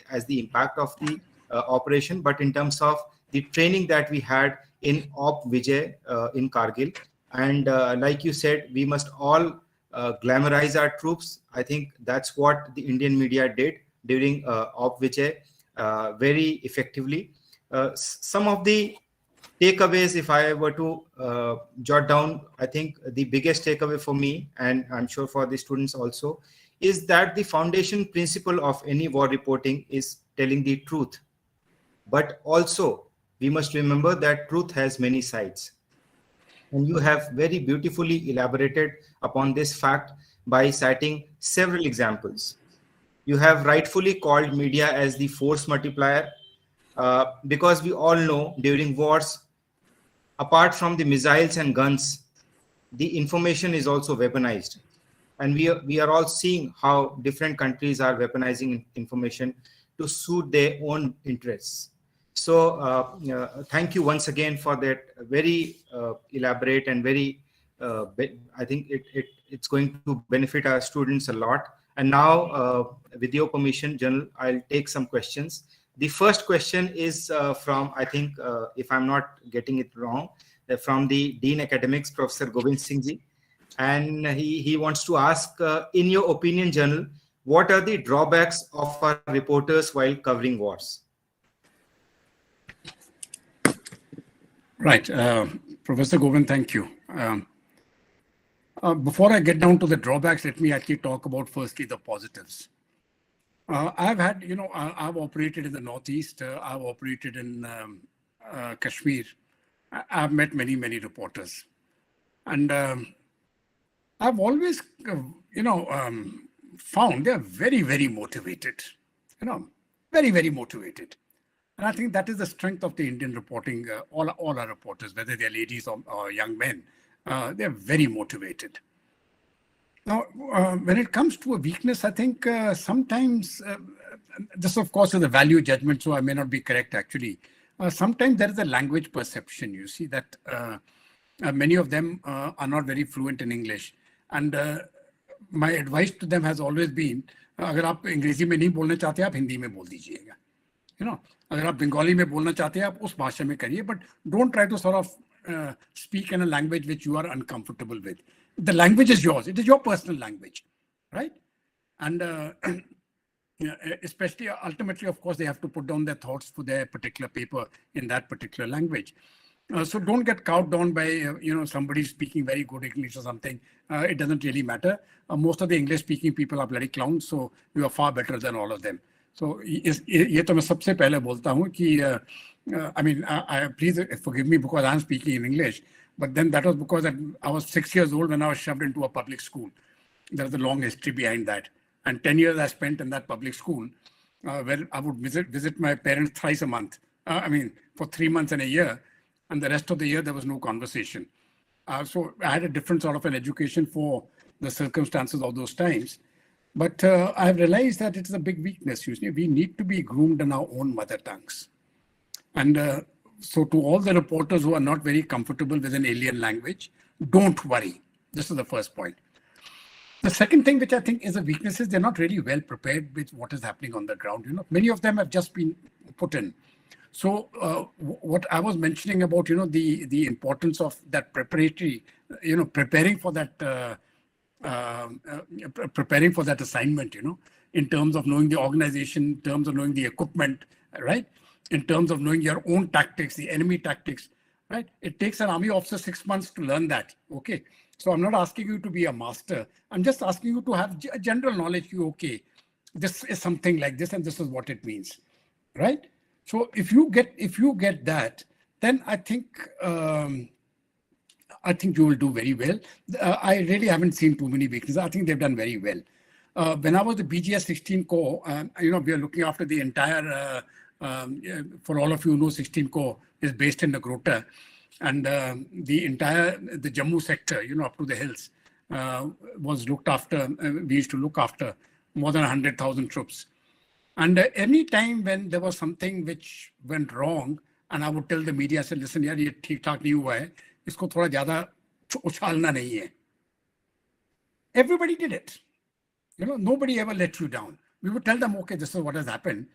as the impact of the operation, but in terms of the training that we had in Op Vijay in Kargil. And like you said, we must all glamorize our troops. I think that's what the Indian media did during Op Vijay very effectively. Some of the takeaways, if I were to jot down, I think the biggest takeaway for me, and I'm sure for the students also, is that the foundation principle of any war reporting is telling the truth. But also, we must remember that truth has many sides. And you have very beautifully elaborated upon this fact by citing several examples. You have rightfully called media as the force multiplier, because we all know during wars, apart from the missiles and guns, the information is also weaponized. And we are all seeing how different countries are weaponizing information to suit their own interests. So thank you once again for that very elaborate and very, I think it's going to benefit our students a lot. And now, with your permission, General, I'll take some questions. The first question is from, I think, if I'm not getting it wrong, from the Dean Academics, Professor Govind Singh Ji. And he wants to ask, in your opinion, General, what are the drawbacks of our reporters while covering wars? Right. Professor Govind, thank you. Before I get down to the drawbacks, let me actually talk about firstly the positives. I've had, I've operated in the Northeast. I've operated in Kashmir. I've met many, many reporters. And I've always, found they're very, very motivated, very, very motivated. And I think that is the strength of the Indian reporting, all our reporters, whether they're ladies or young men, they're very motivated. Now, when it comes to a weakness, I think sometimes, this of course is a value judgment, so I may not be correct actually. Sometimes there is a language perception, you see, that many of them are not very fluent in English. And my advice to them has always been, अगर आप अंग्रेजी में नहीं बोलना चाहते आप हिंदी में बोल दीजिएगा, अगर आप बंगाली में बोलना चाहते हैं आप उस भाषा में करिए, but don't try to sort of speak in a language which you are uncomfortable with. The language is yours. It is your personal language, right? And especially, ultimately, of course, they have to put down their thoughts for their particular paper in that particular language. So don't get cowed down by somebody speaking very good English or something. It doesn't really matter. Most of the English-speaking people are bloody clowns, so you are far better than all of them. So ये तो मैं सबसे पहले बोलता हूँ कि I mean, please forgive me because I'm speaking in English, but then that was because I was 6 years old when I was shoved into a public school. There's a long history behind that, and 10 years I spent in that public school, where I would visit my parents thrice a month. I mean, for 3 months in a year. And the rest of the year, there was no conversation. So I had a different sort of an education for the circumstances of those times. But I have realized that it is a big weakness. Usually, we need to be groomed in our own mother tongues. And so to all the reporters who are not very comfortable with an alien language, don't worry. This is the first point. The second thing, which I think is a weakness, is they're not really well prepared with what is happening on the ground. Many of them have just been put in. So what I was mentioning about, the importance of that preparatory, preparing for that assignment, in terms of knowing the organization, in terms of knowing the equipment, right? In terms of knowing your own tactics, the enemy tactics, right? It takes an army officer 6 months to learn that, okay? So I'm not asking you to be a master. I'm just asking you to have a general knowledge, okay, this is something like this and this is what it means, right? So if you get that, then I think you will do very well. I really haven't seen too many weaknesses. I think they've done very well. When I was the BGS 16 Corps, we are looking after the entire. For all of you who know, 16 Corps is based in Mortar, and the Jammu sector, up to the hills, was looked after. We used to look after more than 100,000 troops. And any time when there was something which went wrong, and I would tell the media, I said, listen, yaar, ye theek thaak nahi hua hai, isko thoda zyada uchhalna nahi hai. Everybody did it. Nobody ever let you down. We would tell them, okay, this is what has happened.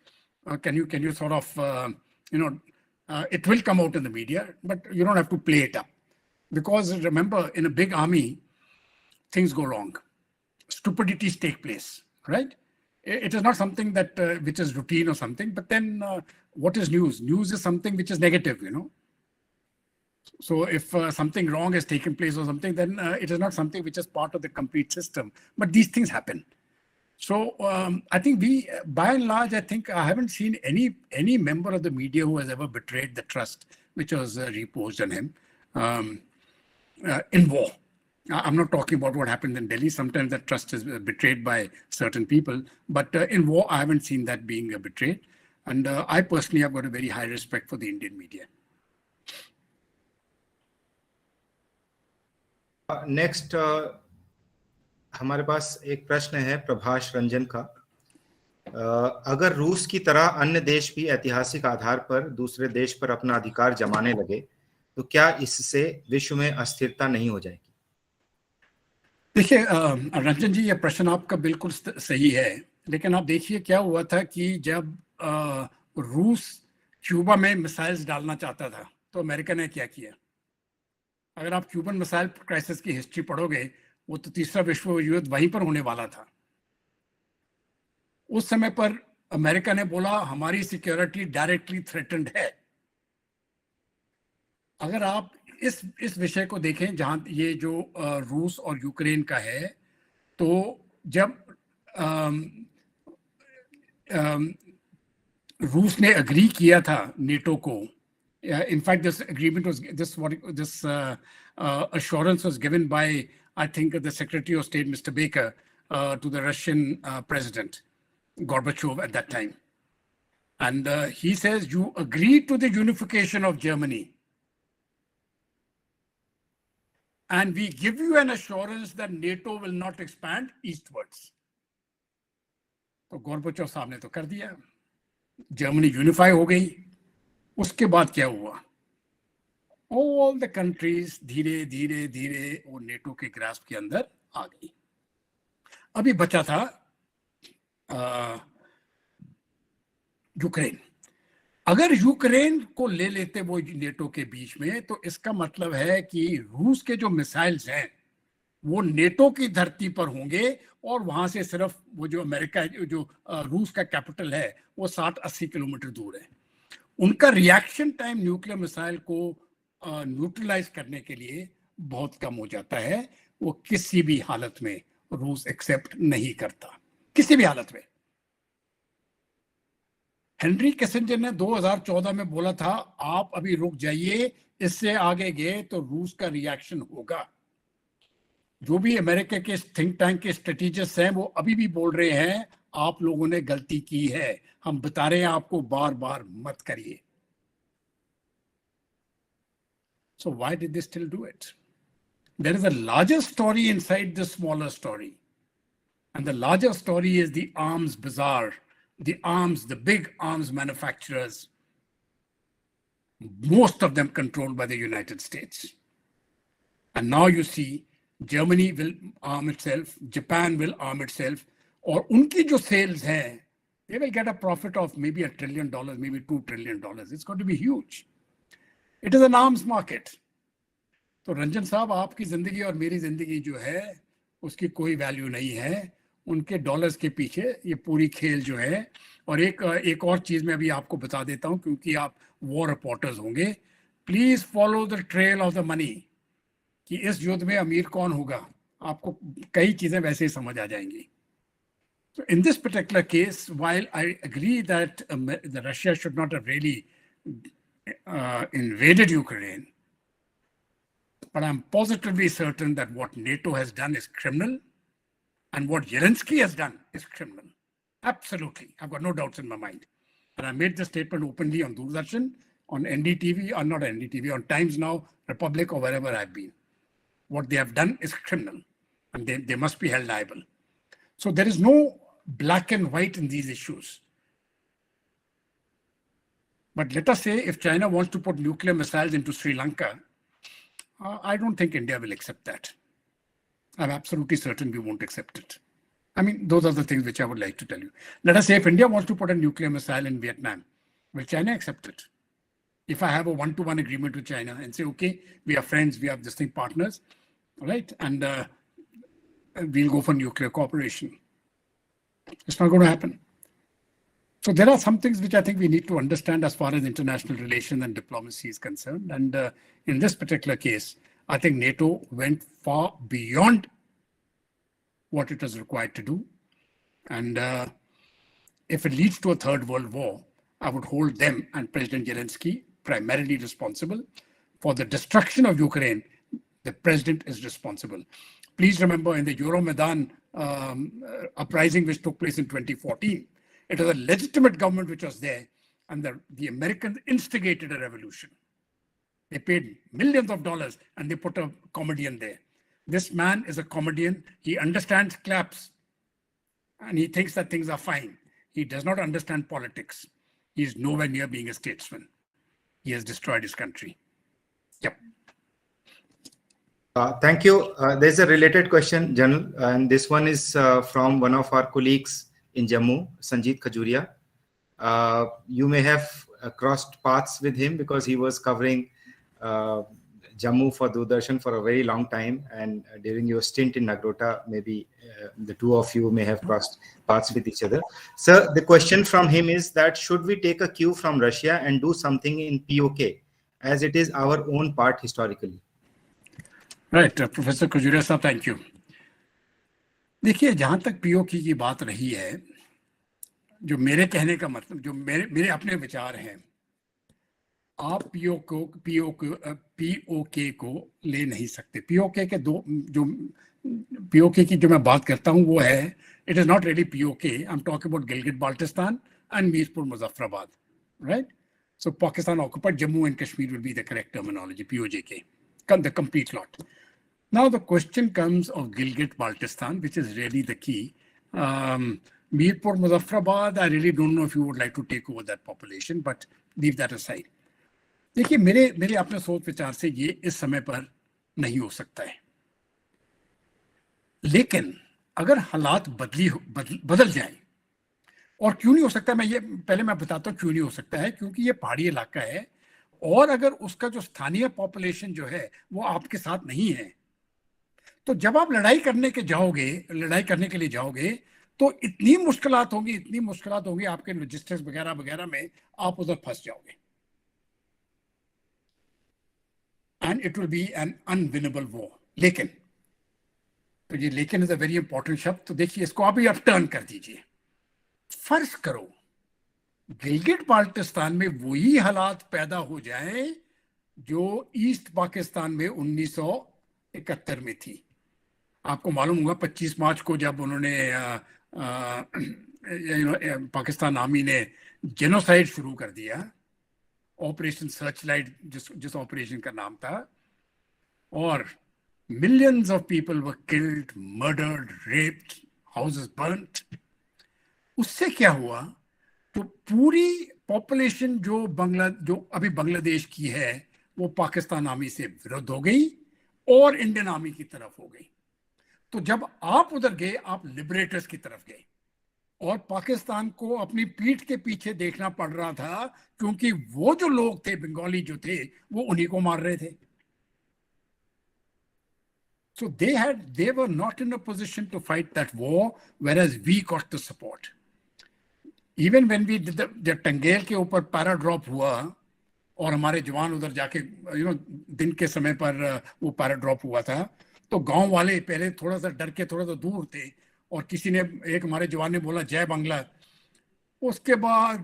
Can you sort of, it will come out in the media, but you don't have to play it up. Because remember, in a big army, things go wrong. Stupidities take place, right? It is not something that which is routine or something, but then what is news? News is something which is negative, So if something wrong has taken place or something, then it is not something which is part of the complete system. But these things happen. So I think by and large, I think I haven't seen any member of the media who has ever betrayed the trust which was reposed on him in war. I'm not talking about what happened in Delhi. Sometimes that trust is betrayed by certain people. But in war, I haven't seen that being betrayed. And I personally have got a very high respect for the Indian media. Next, हमारे पास एक प्रश्न है प्रभाष रंजन का. अगर रूस की तरह अन्य देश भी ऐतिहासिक आधार पर दूसरे देश पर अपना अधिकार जमाने लगे, तो क्या इससे विश्व में अस्थिरता नहीं हो जाएगी? देखिए रंजन जी, ये प्रश्न आपका बिल्कुल सही है, लेकिन आप देखिए क्या हुआ था कि जब रूस क्यूबा में मिसाइल्स डालना चाहता था, तो अमेरिका ने क्या किया? अगर आप क्यूबन मिसाइल क्राइसिस की हिस्ट्री पढ़ोगे, वो तो तीसरा विश्व युद्ध वहीं पर होने वाला था. उस समय पर अमेरिका ने बोला हमारी सिक्योरिटी डायरेक्टली थ्रेटन्ड है. अगर आप इस विषय को देखें, जहां ये जो रूस और यूक्रेन का है, तो जब रूस ने अग्री किया था नेटो को, in fact this agreement was this assurance was given by, I think, the Secretary of State Mr. Baker to the Russian President Gorbachev at that time, and he says you agreed to the unification of Germany and we give you an assurance that NATO will not expand eastwards. तो गोरबाचोव साहब ने तो कर दिया, Germany unify हो गई. उसके बाद क्या हुआ? All the countries धीरे धीरे धीरे वो नेटो के ग्रास्प के अंदर आ गई. अभी बचा था यूक्रेन. अगर यूक्रेन को ले लेते वो नेटो के बीच में, तो इसका मतलब है कि रूस के जो मिसाइल्स हैं वो नेटो की धरती पर होंगे, और वहां से सिर्फ वो जो अमेरिका जो रूस का कैपिटल है वो 60-80 किलोमीटर दूर है. उनका रिएक्शन टाइम न्यूक्लियर मिसाइल को न्यूट्रलाइज करने के लिए बहुत कम हो जाता है। वो किसी भी हालत में रूस एक्सेप्ट नहीं करता, किसी भी हालत में। हेनरी किसिंजर ने 2014 में बोला था आप अभी रुक जाइए, इससे आगे गए तो रूस का रिएक्शन होगा। जो भी अमेरिका के थिंक टैंक के स्ट्रेटेजिस्ट हैं वो अभी भी बोल रहे हैं आप लोगों ने गलती की है, हम बता रहे हैं आपको, बार बार मत करिए। So why did they still do it? There is a larger story inside this smaller story. And the larger story is the arms bazaar, the big arms manufacturers, most of them controlled by the United States. And now you see Germany will arm itself, Japan will arm itself, और उनकी जो sales हैं, they will get a profit of maybe $1 trillion, maybe $2 trillion. It's going to be huge. It is an arms market. तो रंजन साहब, आपकी जिंदगी और मेरी जिंदगी जो है उसकी कोई वैल्यू नहीं है उनके डॉलर्स के पीछे, ये पूरी खेल जो है। और एक और चीज मैं अभी आपको बता देता हूं, क्योंकि आप वॉर रिपोर्टर्स होंगे, please follow the trail of the money, कि इस युद्ध में अमीर कौन होगा, आपको कई चीजें वैसे ही समझ आ जाएंगी। So in this particular case, while I agree that the Russia should not have really invaded Ukraine, but I'm positively certain that what NATO has done is criminal, and what Zelensky has done is criminal. Absolutely. I've got no doubts in my mind. And I made this statement openly on Doordarshan, on NDTV, or not NDTV, on Times Now, Republic, or wherever I've been. What they have done is criminal, and they must be held liable. So there is no black and white in these issues. But let us say if China wants to put nuclear missiles into Sri Lanka, I don't think India will accept that. I'm absolutely certain we won't accept it. I mean, those are the things which I would like to tell you. Let us say if India wants to put a nuclear missile in Vietnam, will China accept it? If I have a one-to-one agreement with China and say, okay, we are friends, we are distinct partners, right? And we'll go for nuclear cooperation. It's not going to happen. So there are some things which I think we need to understand as far as international relations and diplomacy is concerned. And in this particular case, I think NATO went far beyond what it was required to do. And if it leads to a third world war, I would hold them and President Zelensky primarily responsible. For the destruction of Ukraine, the president is responsible. Please remember in the Euromaidan uprising which took place in 2014, it was a legitimate government which was there, and the Americans instigated a revolution. They paid millions of dollars and they put a comedian there. This man is a comedian. He understands claps and he thinks that things are fine. He does not understand politics. He is nowhere near being a statesman. He has destroyed his country. Yep. Thank you. There's a related question, General, and this one is from one of our colleagues in Jammu, Sanjeet Khajuria. You may have crossed paths with him because he was covering Jammu for Doordarshan for a very long time, and during your stint in Nagrota, maybe the two of you may have crossed paths with each other. Sir, the question from him is that should we take a cue from Russia and do something in POK, as it is our own part historically? Right, Professor Khajuria sir, thank you. देखिए, जहां तक PoK की बात रही है, जो मेरे कहने का मतलब, जो मेरे अपने विचार हैं, आप पीओके को ले नहीं सकते। पीओके के पीओके की जो मैं बात करता हूं वो है, it is not really PoK, I am talking about Gilgit Baltistan and Mirpur Muzaffarabad, right? So Pakistan occupied Jammu and Kashmir will be the correct terminology, PoJK, the complete lot. Now the question comes of Gilgit-Baltistan, which is really the key. Mirpur, Muzaffarabad, I really don't know if you would like to take over that population, but leave that aside. देखिए, मेरे अपने सोच विचार से ये इस समय पर नहीं हो सकता है, लेकिन अगर हालात बदल जाए, और क्यों नहीं हो सकता, मैं बताता हूँ क्यों नहीं हो सकता है, क्योंकि ये पहाड़ी इलाका है, और अगर उसका जो स्थानीय पॉपुलेशन जो है वो आपके साथ नहीं है, तो जब आप लड़ाई करने के लिए जाओगे तो इतनी मुश्किलात होगी आपके लॉजिस्टिक्स वगैरह में, आप उधर फंस जाओगे. and it will be an unwinnable war. लेकिन, तो ये लेकिन is a very important शब्द. तो देखिए इसको अभी आप टर्न कर दीजिए. फर्ज करो गिलगिट बाल्टिस्तान में वही हालात पैदा हो जाएं जो ईस्ट पाकिस्तान में 1971 में थी. आपको मालूम होगा 25 मार्च को जब उन्होंने पाकिस्तान आर्मी ने जेनोसाइड शुरू कर दिया, ऑपरेशन सर्चलाइट जिस ऑपरेशन का नाम था, और millions of people were killed, murdered, raped, houses burnt. उससे क्या हुआ? तो पूरी पॉपुलेशन जो अभी बांग्लादेश की है वो पाकिस्तान आर्मी से विरुद्ध हो गई और इंडियन आर्मी की तरफ हो गई. तो जब आप उधर गए, आप लिबरेटर्स की तरफ गए और पाकिस्तान को अपनी पीठ के पीछे देखना पड़ रहा था क्योंकि वो जो लोग थे, बंगाली जो थे, वो उन्हीं को मार रहे थे. So they were not in a position to fight that war, whereas we got the support. Even when we did the Tangail के ऊपर पैराड्रॉप हुआ और हमारे जवान उधर जाके दिन के समय पर वो पैराड्रॉप हुआ था, तो गांव वाले पहले थोड़ा सा डर के थोड़ा सा दूर थे और किसी ने, एक हमारे जवान ने बोला जय बांग्ला. उसके बाद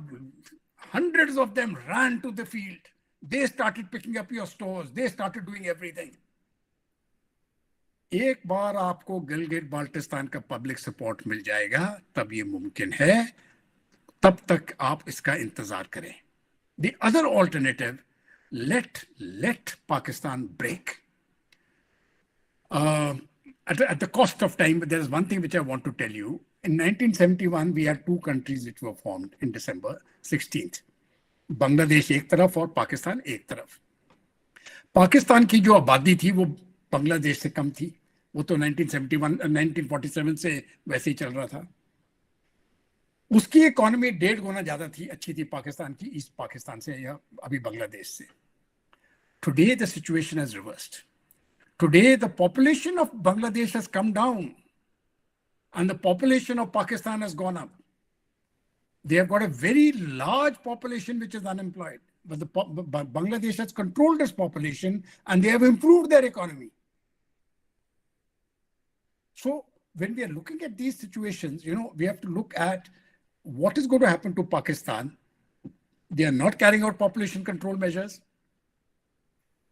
hundreds of them ran to the field. They started picking up your stores. They started doing everything. एक बार आपको गिलगिट बाल्टिस्तान का पब्लिक सपोर्ट मिल जाएगा तब ये मुमकिन है, तब तक आप इसका इंतजार करें. The other alternative, let Pakistan break. At the cost of time, but there is one thing which I want to tell you. In 1971, we had two countries which were formed in December 16th. Bangladesh एक तरफ और पाकिस्तान एक तरफ. पाकिस्तान की जो आबादी थी वो बांग्लादेश से कम थी. वो तो 1947 से वैसे ही चल रहा था. उसकी इकोनॉमी 1.5 गुना ज्यादा थी, अच्छी थी पाकिस्तान की, ईस्ट पाकिस्तान से या अभी बांग्लादेश से. Today the situation has reversed. Today the population of Bangladesh has come down and the population of Pakistan has gone up. They have got a very large population which is unemployed, but Bangladesh has controlled this population and they have improved their economy. So when we are looking at these situations, we have to look at what is going to happen to Pakistan. They are not carrying out population control measures.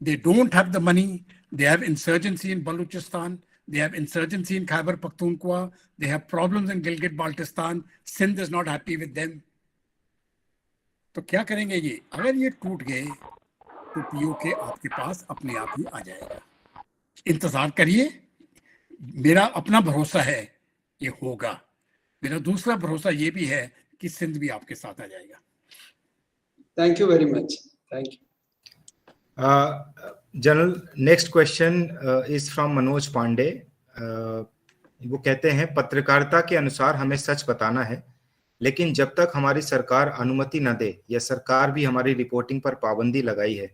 They don't have the money. They have insurgency in Balochistan. They have insurgency in Khyber Pakhtunkhwa. They have problems in Gilgit-Baltistan. Sindh is not happy with them. तो क्या करेंगे ये? अगर ये टूट गए तो PoK आपके पास अपने आप ही आ जाएगा. इंतजार करिए. मेरा अपना भरोसा है ये होगा. मेरा दूसरा भरोसा ये भी है कि सिंध भी आपके साथ आ जाएगा. Thank you very much. Thank you. General, next question is from Manoj Pandey. वो कहते हैं पत्रकारिता के अनुसार हमें सच बताना है, लेकिन जब तक हमारी सरकार अनुमति न दे या सरकार भी हमारी रिपोर्टिंग पर पाबंदी लगाई है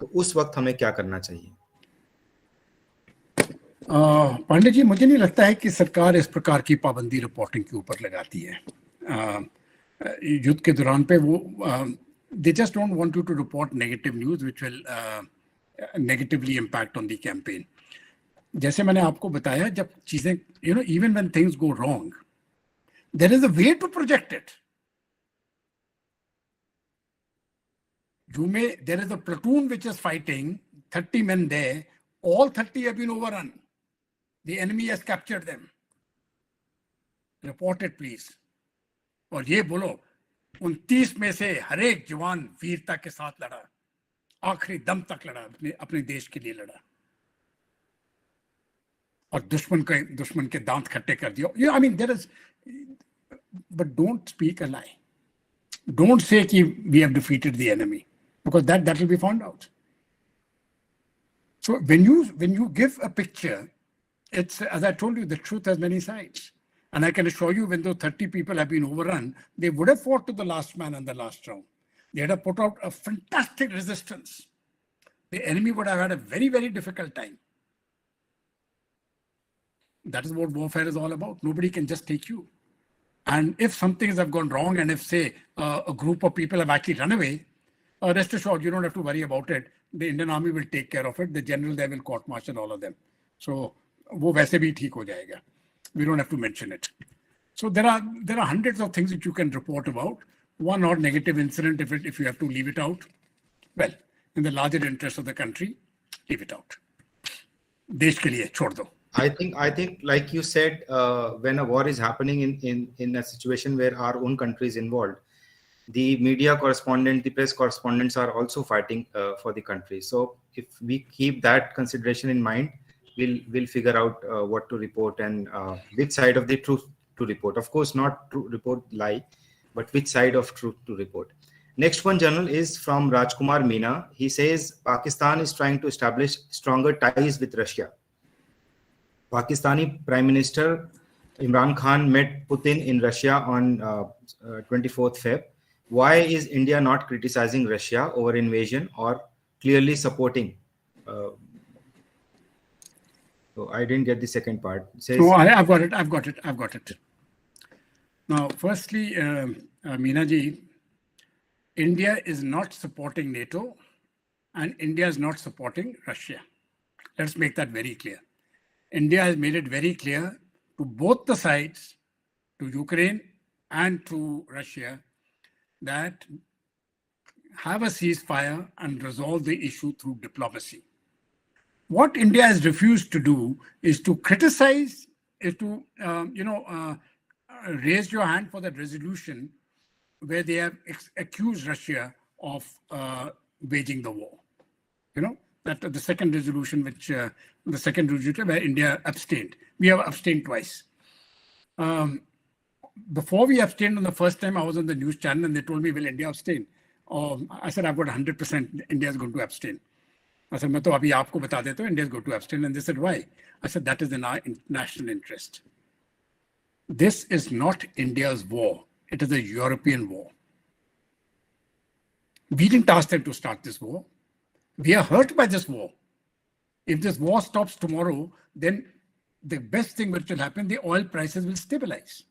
तो उस वक्त हमें क्या करना चाहिए? पांडे जी, मुझे नहीं लगता है कि सरकार इस प्रकार की पाबंदी रिपोर्टिंग के ऊपर लगाती है. युद्ध के दौरान पे वो they just don't want you to report negative news which will negatively impact on the campaign. जैसे मैंने आपको बताया, जब चीजें even when things go wrong, there is a way to project it. There is a platoon which is fighting, 30 men there, all 30 have been overrun. The enemy has captured them. Report it, please. और ये बोलो 29 में से हर एक जवान वीरता के साथ लड़ा, आखिरी दम तक लड़ा, अपने देश के लिए लड़ा और दुश्मन के दांत खट्टे कर दिया. I mean, there is, but don't speak a lie. Don't say कि we have defeated the enemy, because that will be found out. So when you give a picture, it's, as I told you, the truth has many sides. And I can assure you, when those 30 people have been overrun, they would have fought to the last man and the last round. They had put out a fantastic resistance. The enemy would have had a very, very difficult time. That is what warfare is all about. Nobody can just take you. And if some things have gone wrong, and if, say, a group of people have actually run away, rest assured, you don't have to worry about it. the Indian army will take care of it. The general there will court martial all of them. So वो वैसे भी ठीक हो जाएगा. We don't have to mention it. So there are hundreds of things which you can report about. One odd negative incident, if you have to leave it out, well, in the larger interest of the country, leave it out. देश के लिए छोड़ दो. I think, like you said, when a war is happening in a situation where our own country is involved, the media correspondent, the press correspondents are also fighting for the country. So if we keep that consideration in mind, we'll figure out what to report and which side of the truth to report. Of course, not to report lie, but which side of truth to report. Next one, General, is from Rajkumar Meena. He says Pakistan is trying to establish stronger ties with Russia. Pakistani Prime Minister Imran Khan met Putin in Russia on 24th Feb. Why is India not criticizing Russia over invasion or clearly supporting? So I didn't get the second part. It says, no, I've got it. Now, firstly, Meena ji, India is not supporting NATO and India is not supporting Russia. Let's make that very clear. India has made it very clear to both the sides, to Ukraine and to Russia, that have a ceasefire and resolve the issue through diplomacy. What India has refused to do is to criticize, is to raise your hand for that resolution where they have accused Russia of waging the war. You know, that the second resolution, where India abstained. We have abstained twice. Before we abstained on the first time, I was on the news channel and they told me, will India abstain? I said, I've got 100% India is going to abstain. I said, मैं तो अभी आपको बता देता हूँ, India is going to abstain. And they said, why? I said, that is in our national interest. This is not India's war. It is a European war. We didn't ask them to start this war. We are hurt by this war. If this war stops tomorrow, then the best thing which will happen, the oil prices will stabilize.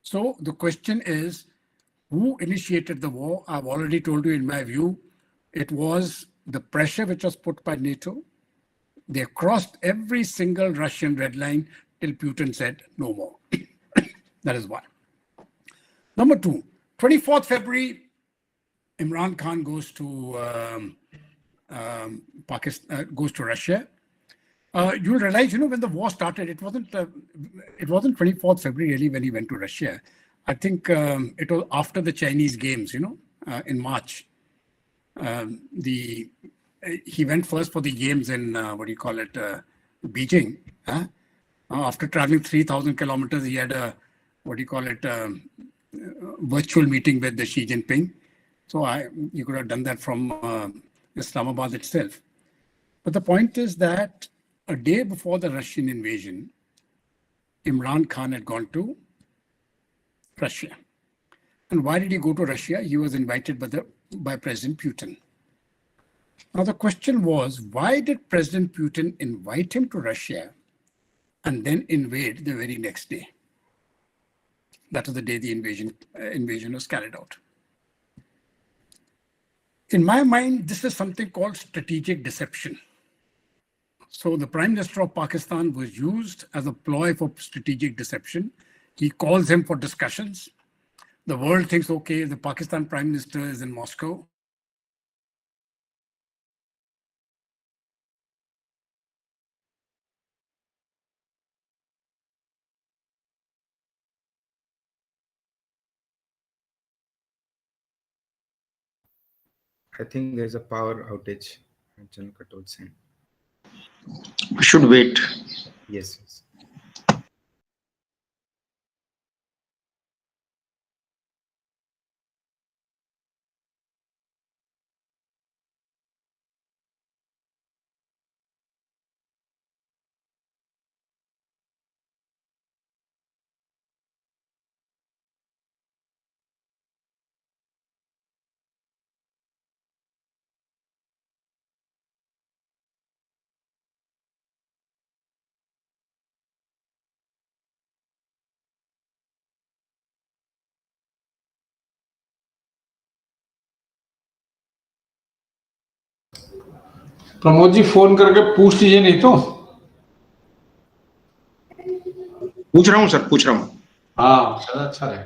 So the question is, who initiated the war? I've already told you, in my view, it was the pressure which was put by NATO. They crossed every single Russian red line till Putin said no more. That is one. Number two, 24th February, Imran Khan goes to Pakistan, goes to Russia. You'll realize, when the war started, it wasn't 24th February really when he went to Russia. I think it was after the Chinese games, in March. He went first for the games in Beijing. After traveling 3,000 kilometers, he had a virtual meeting with the Xi Jinping. So you could have done that from Islamabad itself. But the point is that a day before the Russian invasion, Imran Khan had gone to Russia. And why did he go to Russia? He was invited by President Putin. Now the question was, why did President Putin invite him to Russia and then invade the very next day? That was the day the invasion was carried out. In my mind, this is something called strategic deception. So the Prime Minister of Pakistan was used as a ploy for strategic deception. He calls him for discussions. The world thinks, okay, the Pakistan Prime Minister is in Moscow. I think there's a power outage. General Katul saying. We should wait. Yes. Pramod ji phone करके पूछ लीजिए नहीं तो। पूछ रहा हूँ sir, पूछ रहा हूँ। हाँ शायद अच्छा रहे।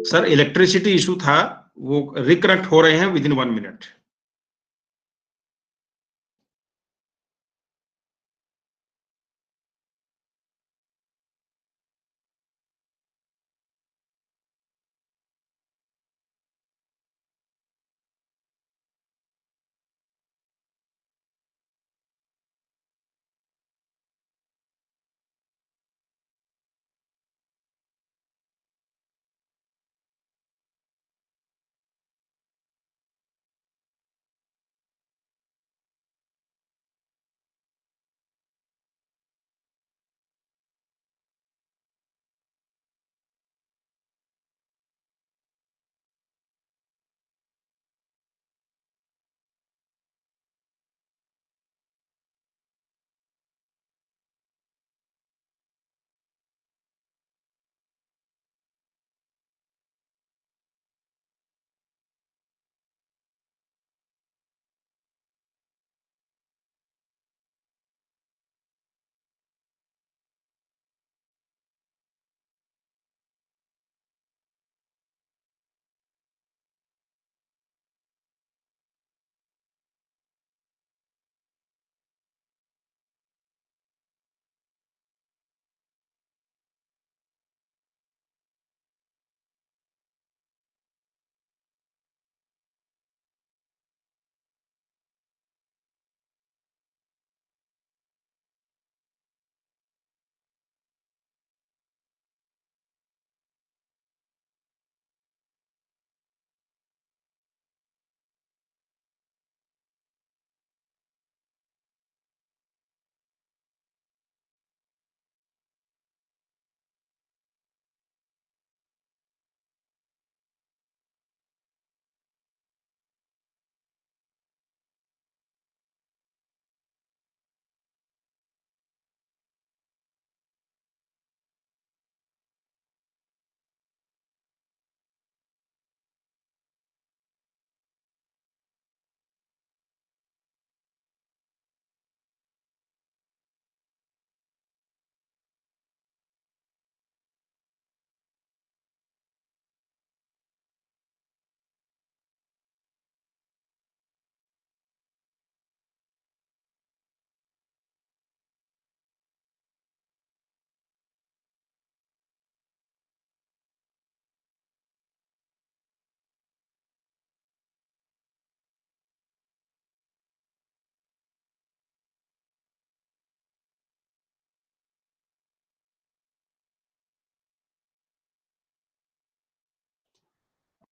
सर इलेक्ट्रिसिटी इशू था, वो रिकनेक्ट हो रहे हैं विद इन 1 मिनट।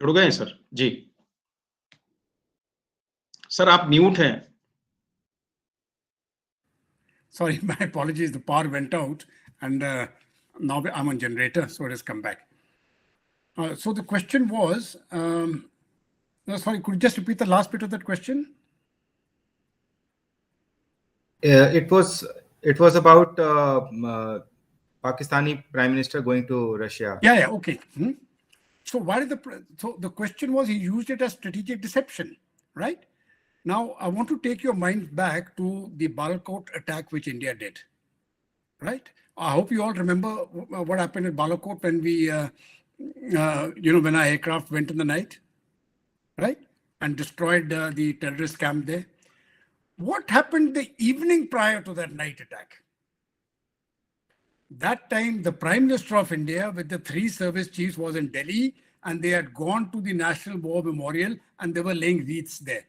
जुड़ गए सर जी। सर आप म्यूट हैं। Sorry, my apologies. The power went out, and now I'm on generator, so it has come back. So the question was, no, sorry, could you just repeat the last bit of that question? It was about Pakistani Prime Minister going to Russia. Yeah, okay. So why did so the question was, he used it as strategic deception, right? Now I want to take your mind back to the Balakot attack which India did, right? I hope you all remember what happened at Balakot when we, when our aircraft went in the night, right? And destroyed the terrorist camp there. What happened the evening prior to that night attack? That time, the Prime Minister of India with the 3 service chiefs was in Delhi and they had gone to the National War Memorial and they were laying wreaths there.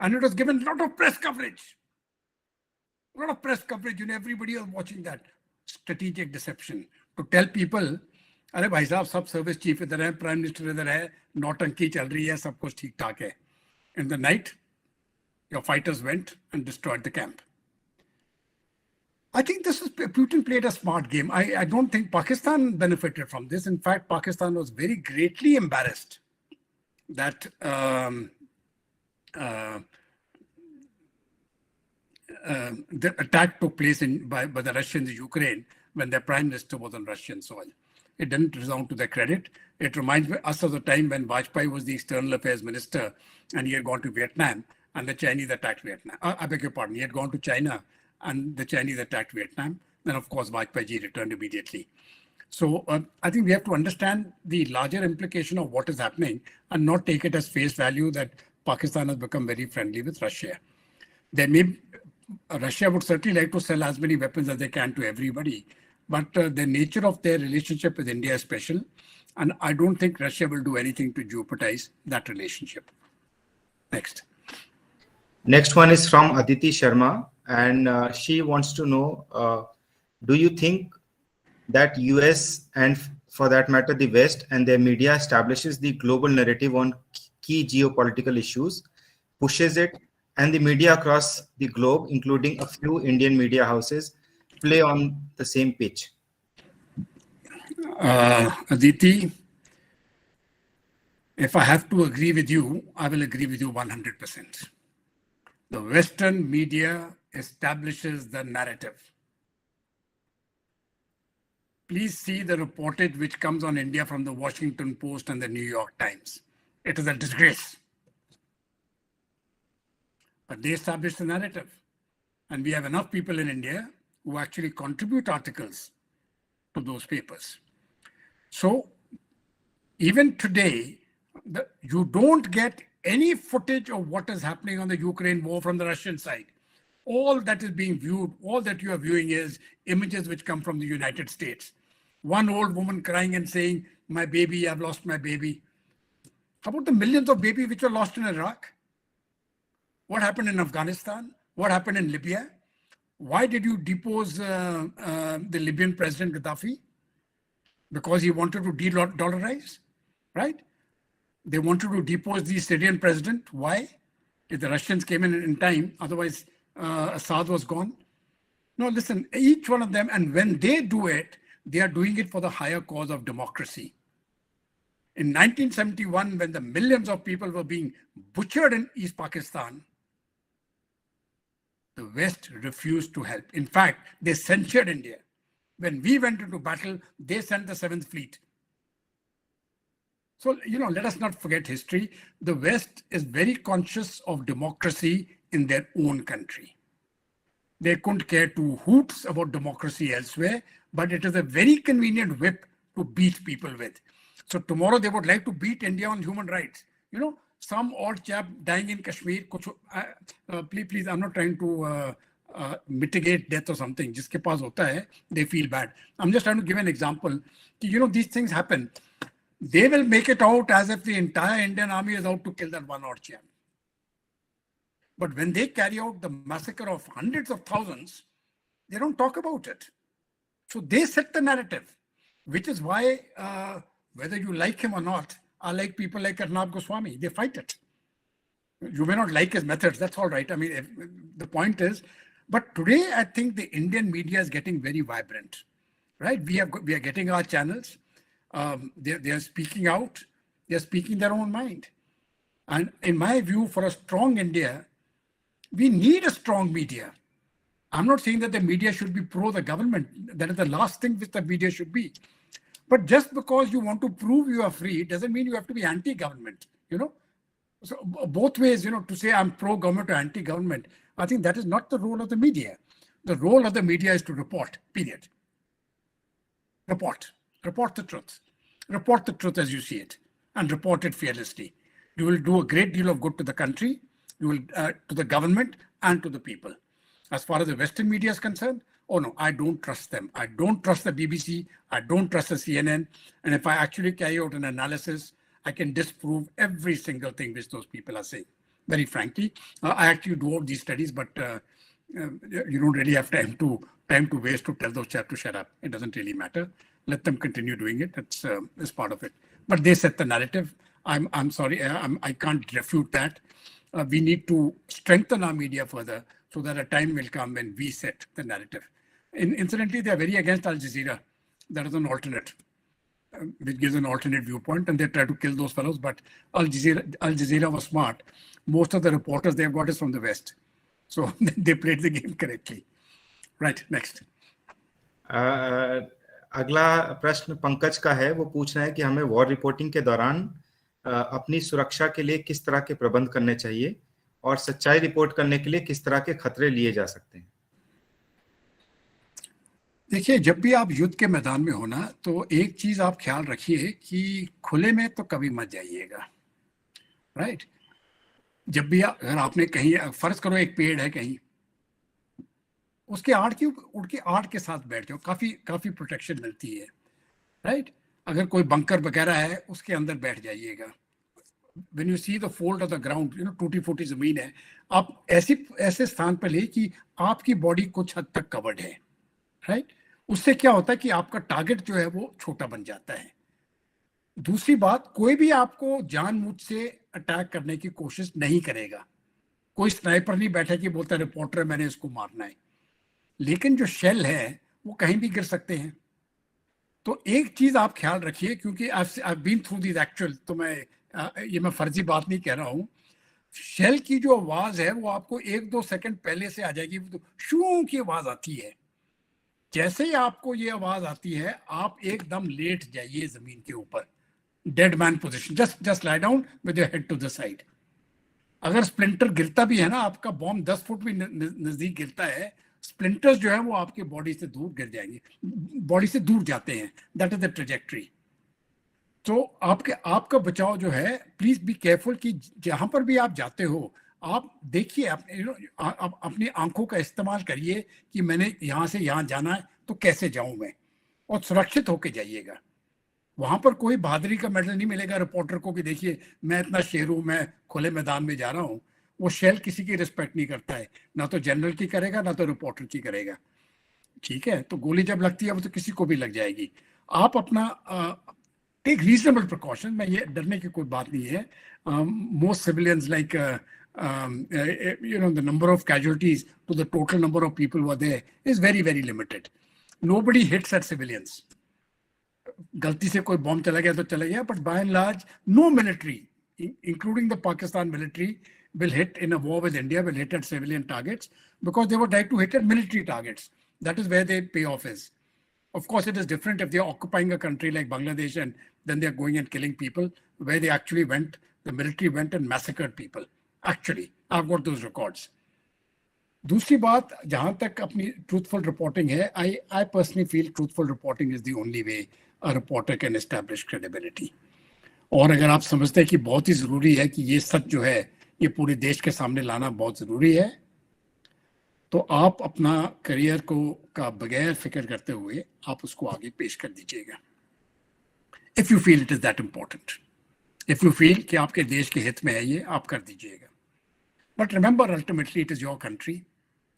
And it was given a lot of press coverage. A lot of press coverage, everybody was watching that. Strategic deception. To tell people, अरे भाई साहब सब service chief इधर है, prime minister इधर है, नौटंकी चल रही है, सब कुछ ठीक ठाक है. In the night, your fighters went and destroyed the camp. I think Putin played a smart game. I don't think Pakistan benefited from this. In fact, Pakistan was very greatly embarrassed that the attack took place by the Russians in Ukraine when their prime minister was on Russian soil. It didn't resound to their credit. It reminds us of the time when Vajpayee was the external affairs minister and he had gone to Vietnam and the Chinese attacked Vietnam. I beg your pardon, he had gone to China and the Chinese attacked Vietnam. Then, of course, Vajpayee returned immediately. So I think we have to understand the larger implication of what is happening and not take it as face value that Pakistan has become very friendly with Russia. Russia would certainly like to sell as many weapons as they can to everybody, but the nature of their relationship with India is special, and I don't think Russia will do anything to jeopardize that relationship. Next. Next one is from Aditi Sharma, and she wants to know, do you think that US and for that matter the West and their media establishes the global narrative on key geopolitical issues, pushes it, and the media across the globe, including a few Indian media houses, play on the same pitch? Aditi, if I have to agree with you, I will agree with you 100%. The Western media establishes the narrative. Please see the reportage which comes on India from the Washington Post and the New York Times. It is a disgrace. But they establish the narrative. And we have enough people in India who actually contribute articles to those papers. So even today, you don't get any footage of what is happening on the Ukraine war from the Russian side. All that is being viewed, all that you are viewing is images which come from the United States. One old woman crying and saying, my baby, I've lost my baby. How about the millions of babies which were lost in Iraq? What happened in Afghanistan? What happened in Libya? Why did you depose the Libyan president Gaddafi? Because he wanted to de-dollarize, right? They wanted to depose the Syrian president. Why? If the Russians came in time, otherwise Assad was gone. No, listen, each one of them, and when they do it, they are doing it for the higher cause of democracy. In 1971, when the millions of people were being butchered in East Pakistan, the West refused to help. In fact, they censured India. When we went into battle, they sent the 7th Fleet. So, let us not forget history. The West is very conscious of democracy in their own country. They couldn't care two hoots about democracy elsewhere, but it is a very convenient whip to beat people with. So tomorrow they would like to beat India on human rights. Some odd chap dying in Kashmir, please, I'm not trying to mitigate death or something. Jiske paas hota hai, they feel bad. I'm just trying to give an example. These things happen. They will make it out as if the entire Indian army is out to kill that one odd chap. But when they carry out the massacre of hundreds of thousands, they don't talk about it. So they set the narrative, which is why, whether you like him or not, I like people like Arnab Goswami. They fight it. You may not like his methods. That's all right. I mean, the point is, but today I think the Indian media is getting very vibrant, right? We are getting our channels. They are speaking out. They are speaking their own mind. And in my view, for a strong India, we need a strong media. I'm not saying that the media should be pro the government. That is the last thing which the media should be. But just because you want to prove you are free doesn't mean you have to be anti-government, So both ways, to say I'm pro-government or anti-government, I think that is not the role of the media. The role of the media is to report, period. Report the truth. Report the truth as you see it and report it fearlessly. You will do a great deal of good to the country, you will to the government and to the people. As far as the Western media is concerned, oh no, I don't trust them. I don't trust the BBC. I don't trust the CNN. And if I actually carry out an analysis, I can disprove every single thing which those people are saying. Very frankly, I actually do all these studies, but you don't really have time to waste to tell those chaps to shut up. It doesn't really matter. Let them continue doing it. That's part of it. But they set the narrative. I'm sorry, I can't refute that. We need to strengthen our media further so that a time will come when we set the narrative. Incidentally, they are very against Al Jazeera. That is an alternate, which gives an alternate viewpoint, and they try to kill those fellows. But Al Jazeera was smart. Most of the reporters they've got is from the West. So they played the game correctly. Right, next. अगला प्रश्न पंकज का है। वो पूछ रहे हैं कि हमें वॉर रिपोर्टिंग के दौरान अपनी सुरक्षा के लिए किस तरह के प्रबंध करने चाहिए और सच्चाई रिपोर्ट करने के लिए किस तरह के खतरे लिए जा सकते हैं। देखिए, जब भी आप युद्ध के मैदान में हो ना, तो एक चीज आप ख्याल रखिए कि खुले में तो कभी मत जाइएगा। राइट, जब भी अगर आपने कहीं, फर्ज करो एक पेड़ है कहीं, उसके आड़ की उड़ के आड़ के साथ बैठ जाओ, काफी प्रोटेक्शन मिलती है। राइट, अगर कोई बंकर वगैरह है उसके अंदर बैठ जाइएगा। When you see the fold of the ground, टूटी फूटी जमीन है, आप ऐसे स्थान पर ले कि आपकी बॉडी कुछ हद तक कवर्ड है। राइट, उससे क्या होता है कि आपका टारगेट जो है वो छोटा बन जाता है। दूसरी बात, कोई भी आपको जानबूझ से अटैक करने की कोशिश नहीं करेगा। कोई स्नाइपर नहीं बैठा कि बोलता रिपोर्टर है मैंने इसको मारना है। लेकिन जो शेल है वो कहीं भी गिर सकते हैं। तो एक चीज आप ख्याल रखिए, क्योंकि I've been through these actual, तो मैं फर्जी बात नहीं कह रहा हूं। शेल की जो आवाज है वो आपको 1-2 सेकंड पहले से आ जाएगी। तो शू की आवाज आती है। जैसे ही आपको ये आवाज आती है, आप एकदम लेट जाइए जमीन के ऊपर, dead man position, just lie down with your head to the side. अगर स्प्लिंटर गिरता भी है ना, आपका बॉम्ब 10 फुट भी नजदीक गिरता है, स्प्लिंटर्स जो है वो आपके बॉडी से दूर गिर जाएंगे, बॉडी से दूर जाते हैं। That is the trajectory. तो आपका बचाव जो है, प्लीज बी केयरफुल कि जहां पर भी आप जाते हो, आप देखिए, अपनी आंखों का इस्तेमाल करिए कि मैंने यहां से यहां जाना है तो कैसे जाऊं मैं, और सुरक्षित होके जाइएगा। वहां पर कोई बहादुरी का मेडल नहीं मिलेगा रिपोर्टर को कि देखिए मैं इतना शेर हूं, मैं खुले मैदान में जा रहा हूं। वो शेल किसी की रिस्पेक्ट नहीं करता है, ना तो जनरल की करेगा ना तो रिपोर्टर की करेगा। ठीक है, तो गोली जब लगती है वो तो किसी को भी लग जाएगी। आप अपना टेक रीजनेबल प्रिकॉशन, में ये डरने की कोई बात नहीं है। Most civilians like the number of casualties to the total number of people who are there is very, very limited. Nobody hits at civilians. गलती से कोई बॉम्ब चला गया तो चला गया, but by and large, no military, including the Pakistan military, will hit in a war with India, will hit at civilian targets, because they would like to hit at military targets. That is where their payoff is. Of course, it is different if they are occupying a country like Bangladesh and then they are going and killing people, where they actually went, the military went and massacred people. Actually, I've got those records. दूसरी बात, जहां तक अपनी truthful reporting है, I personally feel truthful reporting is the only way a reporter can establish credibility. और अगर आप समझते हैं कि बहुत ही जरूरी है कि ये सच जो है ये पूरे देश के सामने लाना बहुत जरूरी है, तो आप अपना करियर का बगैर फिक्र करते हुए आप उसको आगे पेश कर दीजिएगा। If you feel it is that important, if you feel कि आपके देश के हित में है ये, आप कर दीजिएगा। But remember, ultimately it is your country,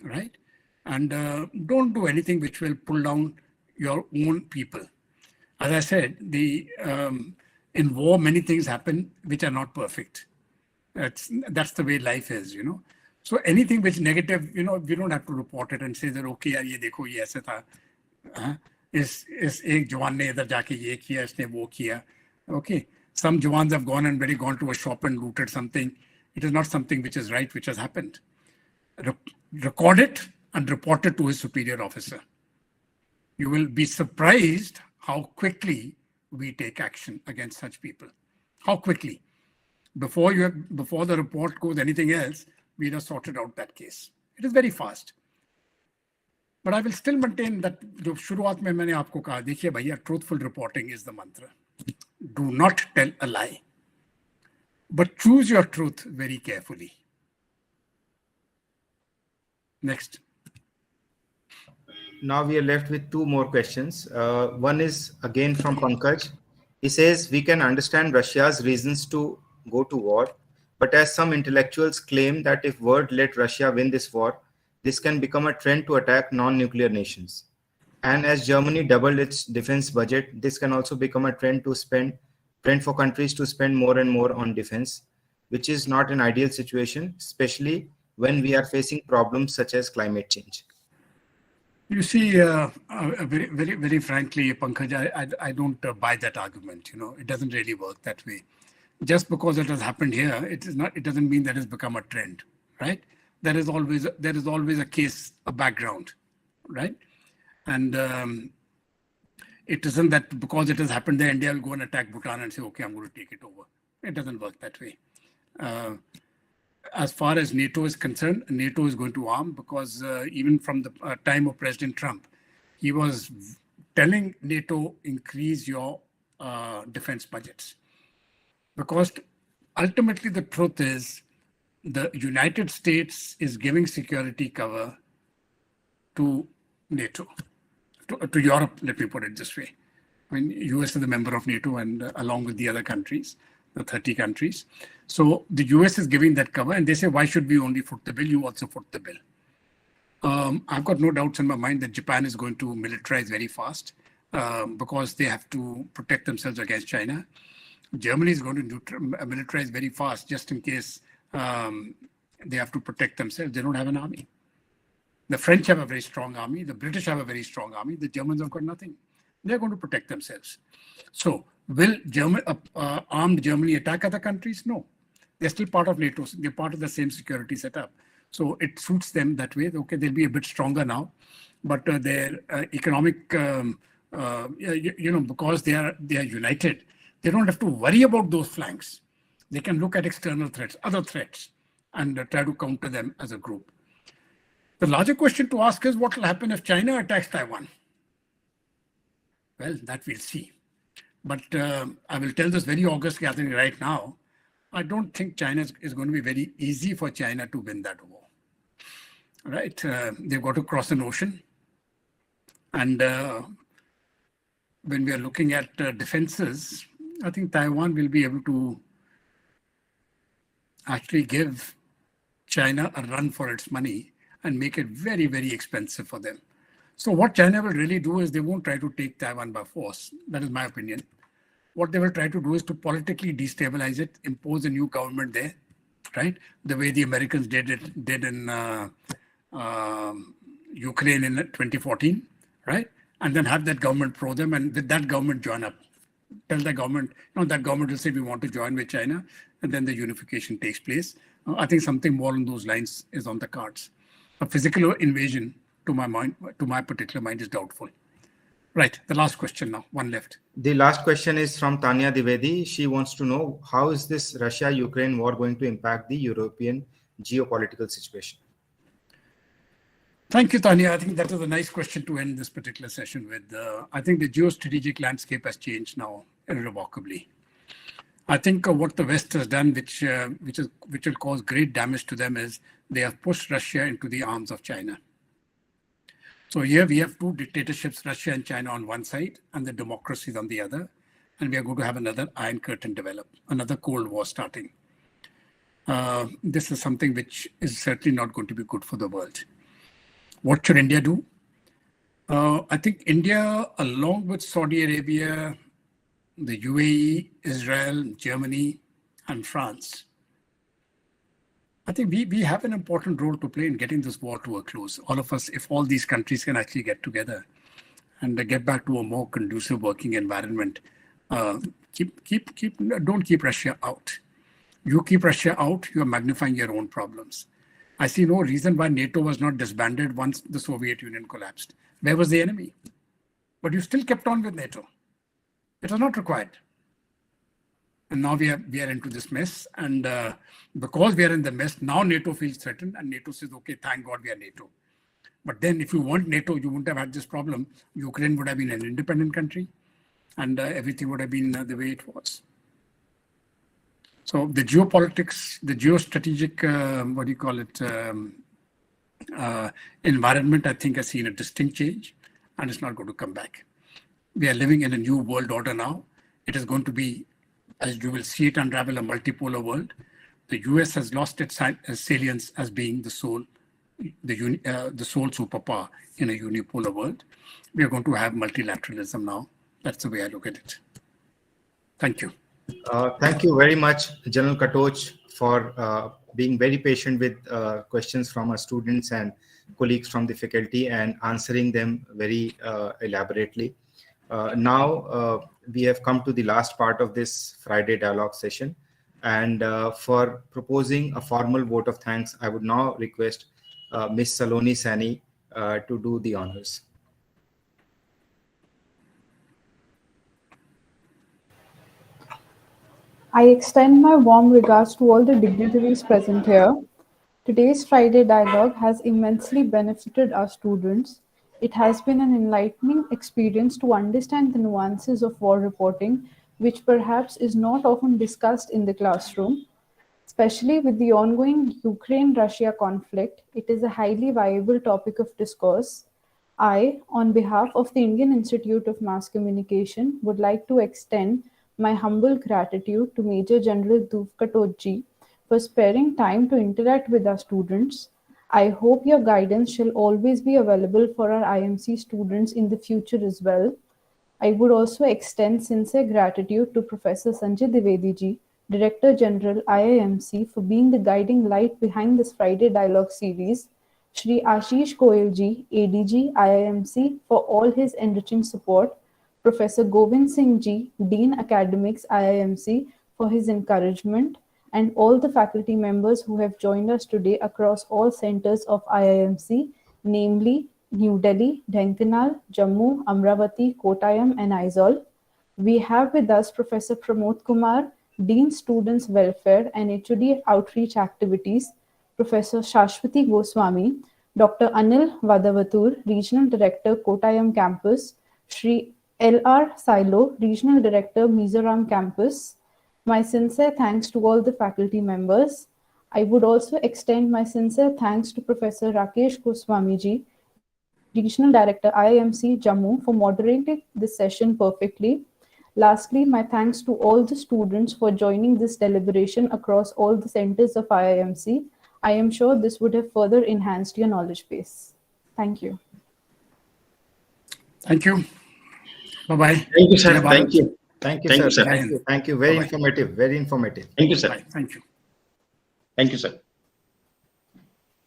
right? And don't do anything which will pull down your own people. As I said, in war many things happen which are not perfect. That's the way life is, So anything which negative, we don't have to report it and say that okay यार ये देखो ये ऐसे था, इस एक जवान ने इधर जाके ये किया, इसने वो किया. Okay, some jawans have gone and gone to a shop and looted something. It is not something which is right, which has happened. Record it and report it to his superior officer. You will be surprised how quickly we take action against such people. How quickly. Before the report goes anything else, we have sorted out that case. It is very fast. But I will still maintain that जो शुरुआत में मैंने आपको कहा, देखिए भैया, truthful reporting is the mantra. Do not tell a lie. But choose your truth very carefully. Next. Now we are left with two more questions. One is again from Pankaj. He says we can understand Russia's reasons to go to war, but as some intellectuals claim that if world let Russia win this war, this can become a trend to attack non-nuclear nations. And as Germany doubled its defense budget, this can also become a trend for countries to spend more and more on defense, which is not an ideal situation, especially when we are facing problems such as climate change. You see, very frankly, Pankaj, I don't buy that argument. It doesn't really work that way. Just because it has happened here, it doesn't mean that it's become a trend, right? There is always a case, a background, right? And it isn't that because it has happened there, India will go and attack Bhutan and say, okay, I'm going to take it over. It doesn't work that way. As far as NATO is concerned, NATO is going to arm because even from the time of President Trump, he was telling NATO, increase your defense budgets. Because ultimately the truth is the United States is giving security cover to NATO, to Europe, let me put it this way. I mean, US is a member of NATO and along with the other countries, the 30 countries. So the US is giving that cover and they say, why should we only foot the bill? You also foot the bill. I've got no doubts in my mind that Japan is going to militarize very fast because they have to protect themselves against China. Germany is going to militarize very fast just in case they have to protect themselves. They don't have an army. The French have a very strong army. The British have a very strong army. The Germans have got nothing. They're going to protect themselves. So will armed Germany attack other countries? No. They're still part of NATO. They're part of the same security setup. So it suits them that way. Okay, they'll be a bit stronger now. But their economic, because they are united, they don't have to worry about those flanks. They can look at external threats, other threats, and try to counter them as a group. The larger question to ask is what will happen if China attacks Taiwan? Well, that we'll see. But I will tell this very august gathering right now, I don't think China is going to be very easy for China to win that war. Right? They've got to cross an ocean. And when we are looking at defenses, I think Taiwan will be able to actually give China a run for its money and make it very, very expensive for them. So what China will really do is they won't try to take Taiwan by force. That is my opinion. What they will try to do is to politically destabilize it, impose a new government there, right? The way the Americans did in Ukraine in 2014, right? And then have that government pro them and with that government join up. Tell the government, that government will say we want to join with China and then the unification takes place. I think something more on those lines is on the cards. A physical invasion, to my particular mind, is doubtful. Right, the last question now, one left. The last question is from Tanya Divedi. She wants to know, how is this Russia-Ukraine war going to impact the European geopolitical situation? Thank you, Tanya. I think that was a nice question to end this particular session with. I think the geostrategic landscape has changed now irrevocably. I think what the West has done, which will cause great damage to them, is they have pushed Russia into the arms of China. So here we have two dictatorships, Russia and China on one side, and the democracies on the other. And we are going to have another Iron Curtain develop, another Cold War starting. This is something which is certainly not going to be good for the world. What should India do? I think India, along with Saudi Arabia, the UAE, Israel, Germany, and France, I think we have an important role to play in getting this war to a close. All of us, if all these countries can actually get together and get back to a more conducive working environment, don't keep Russia out. You keep Russia out, you are magnifying your own problems. I see no reason why NATO was not disbanded once the Soviet Union collapsed. Where was the enemy? But you still kept on with NATO. It was not required. And now we are into this mess. And because we are in the mess, now NATO feels threatened and NATO says, okay, thank God we are NATO. But then if you weren't NATO, you wouldn't have had this problem. Ukraine would have been an independent country and everything would have been the way it was. So the geopolitics, the geostrategic, environment, I think has seen a distinct change and it's not going to come back. We are living in a new world order now. It is going to be, as you will see it unravel, a multipolar world. The US has lost its salience as being the sole superpower in a unipolar world. We are going to have multilateralism now. That's the way I look at it. Thank you. Thank you very much, General Katoch, for being very patient with questions from our students and colleagues from the faculty and answering them very elaborately. Now we have come to the last part of this Friday dialogue session. And for proposing a formal vote of thanks, I would now request Ms. Saloni Sani to do the honors. I extend my warm regards to all the dignitaries present here. Today's Friday dialogue has immensely benefited our students. It has been an enlightening experience to understand the nuances of war reporting, which perhaps is not often discussed in the classroom. Especially with the ongoing Ukraine-Russia conflict, it is a highly viable topic of discourse. I, on behalf of the Indian Institute of Mass Communication, would like to extend my humble gratitude to Major General Dhruv Katoch for sparing time to interact with our students. I hope your guidance shall always be available for our IIMC students in the future as well. I would also extend sincere gratitude to Professor Sanjay Dwivedi ji, Director General IIMC, for being the guiding light behind this Friday Dialogue series, Shri Ashish Goyal ji, ADG IIMC, for all his enriching support, Professor Govind Singh ji, Dean Academics IIMC, for his encouragement, and all the faculty members who have joined us today across all centers of IIMC, namely New Delhi, Dhenkanal, Jammu, Amravati, Kottayam, and Aizawl. We have with us Professor Pramod Kumar, Dean Students Welfare and HOD Outreach Activities, Professor Shashwati Goswami, Dr. Anil Vadavatur, Regional Director, Kottayam Campus, Shri L.R. Silo, Regional Director, Mizoram Campus. My sincere thanks to all the faculty members. I would also extend my sincere thanks to Professor Rakesh Goswami ji, Regional Director, IIMC Jammu, for moderating this session perfectly. Lastly, my thanks to all the students for joining this deliberation across all the centers of IIMC. I am sure this would have further enhanced your knowledge base. Thank you. Thank you. Bye-bye. Thank you, sir. Bye-bye. Thank you. Thank you, Thank sir. you, sir. Thank you. Thank you. Very Bye-bye. informative. Very informative. Thank you, sir. Bye. Thank you. Thank you, sir.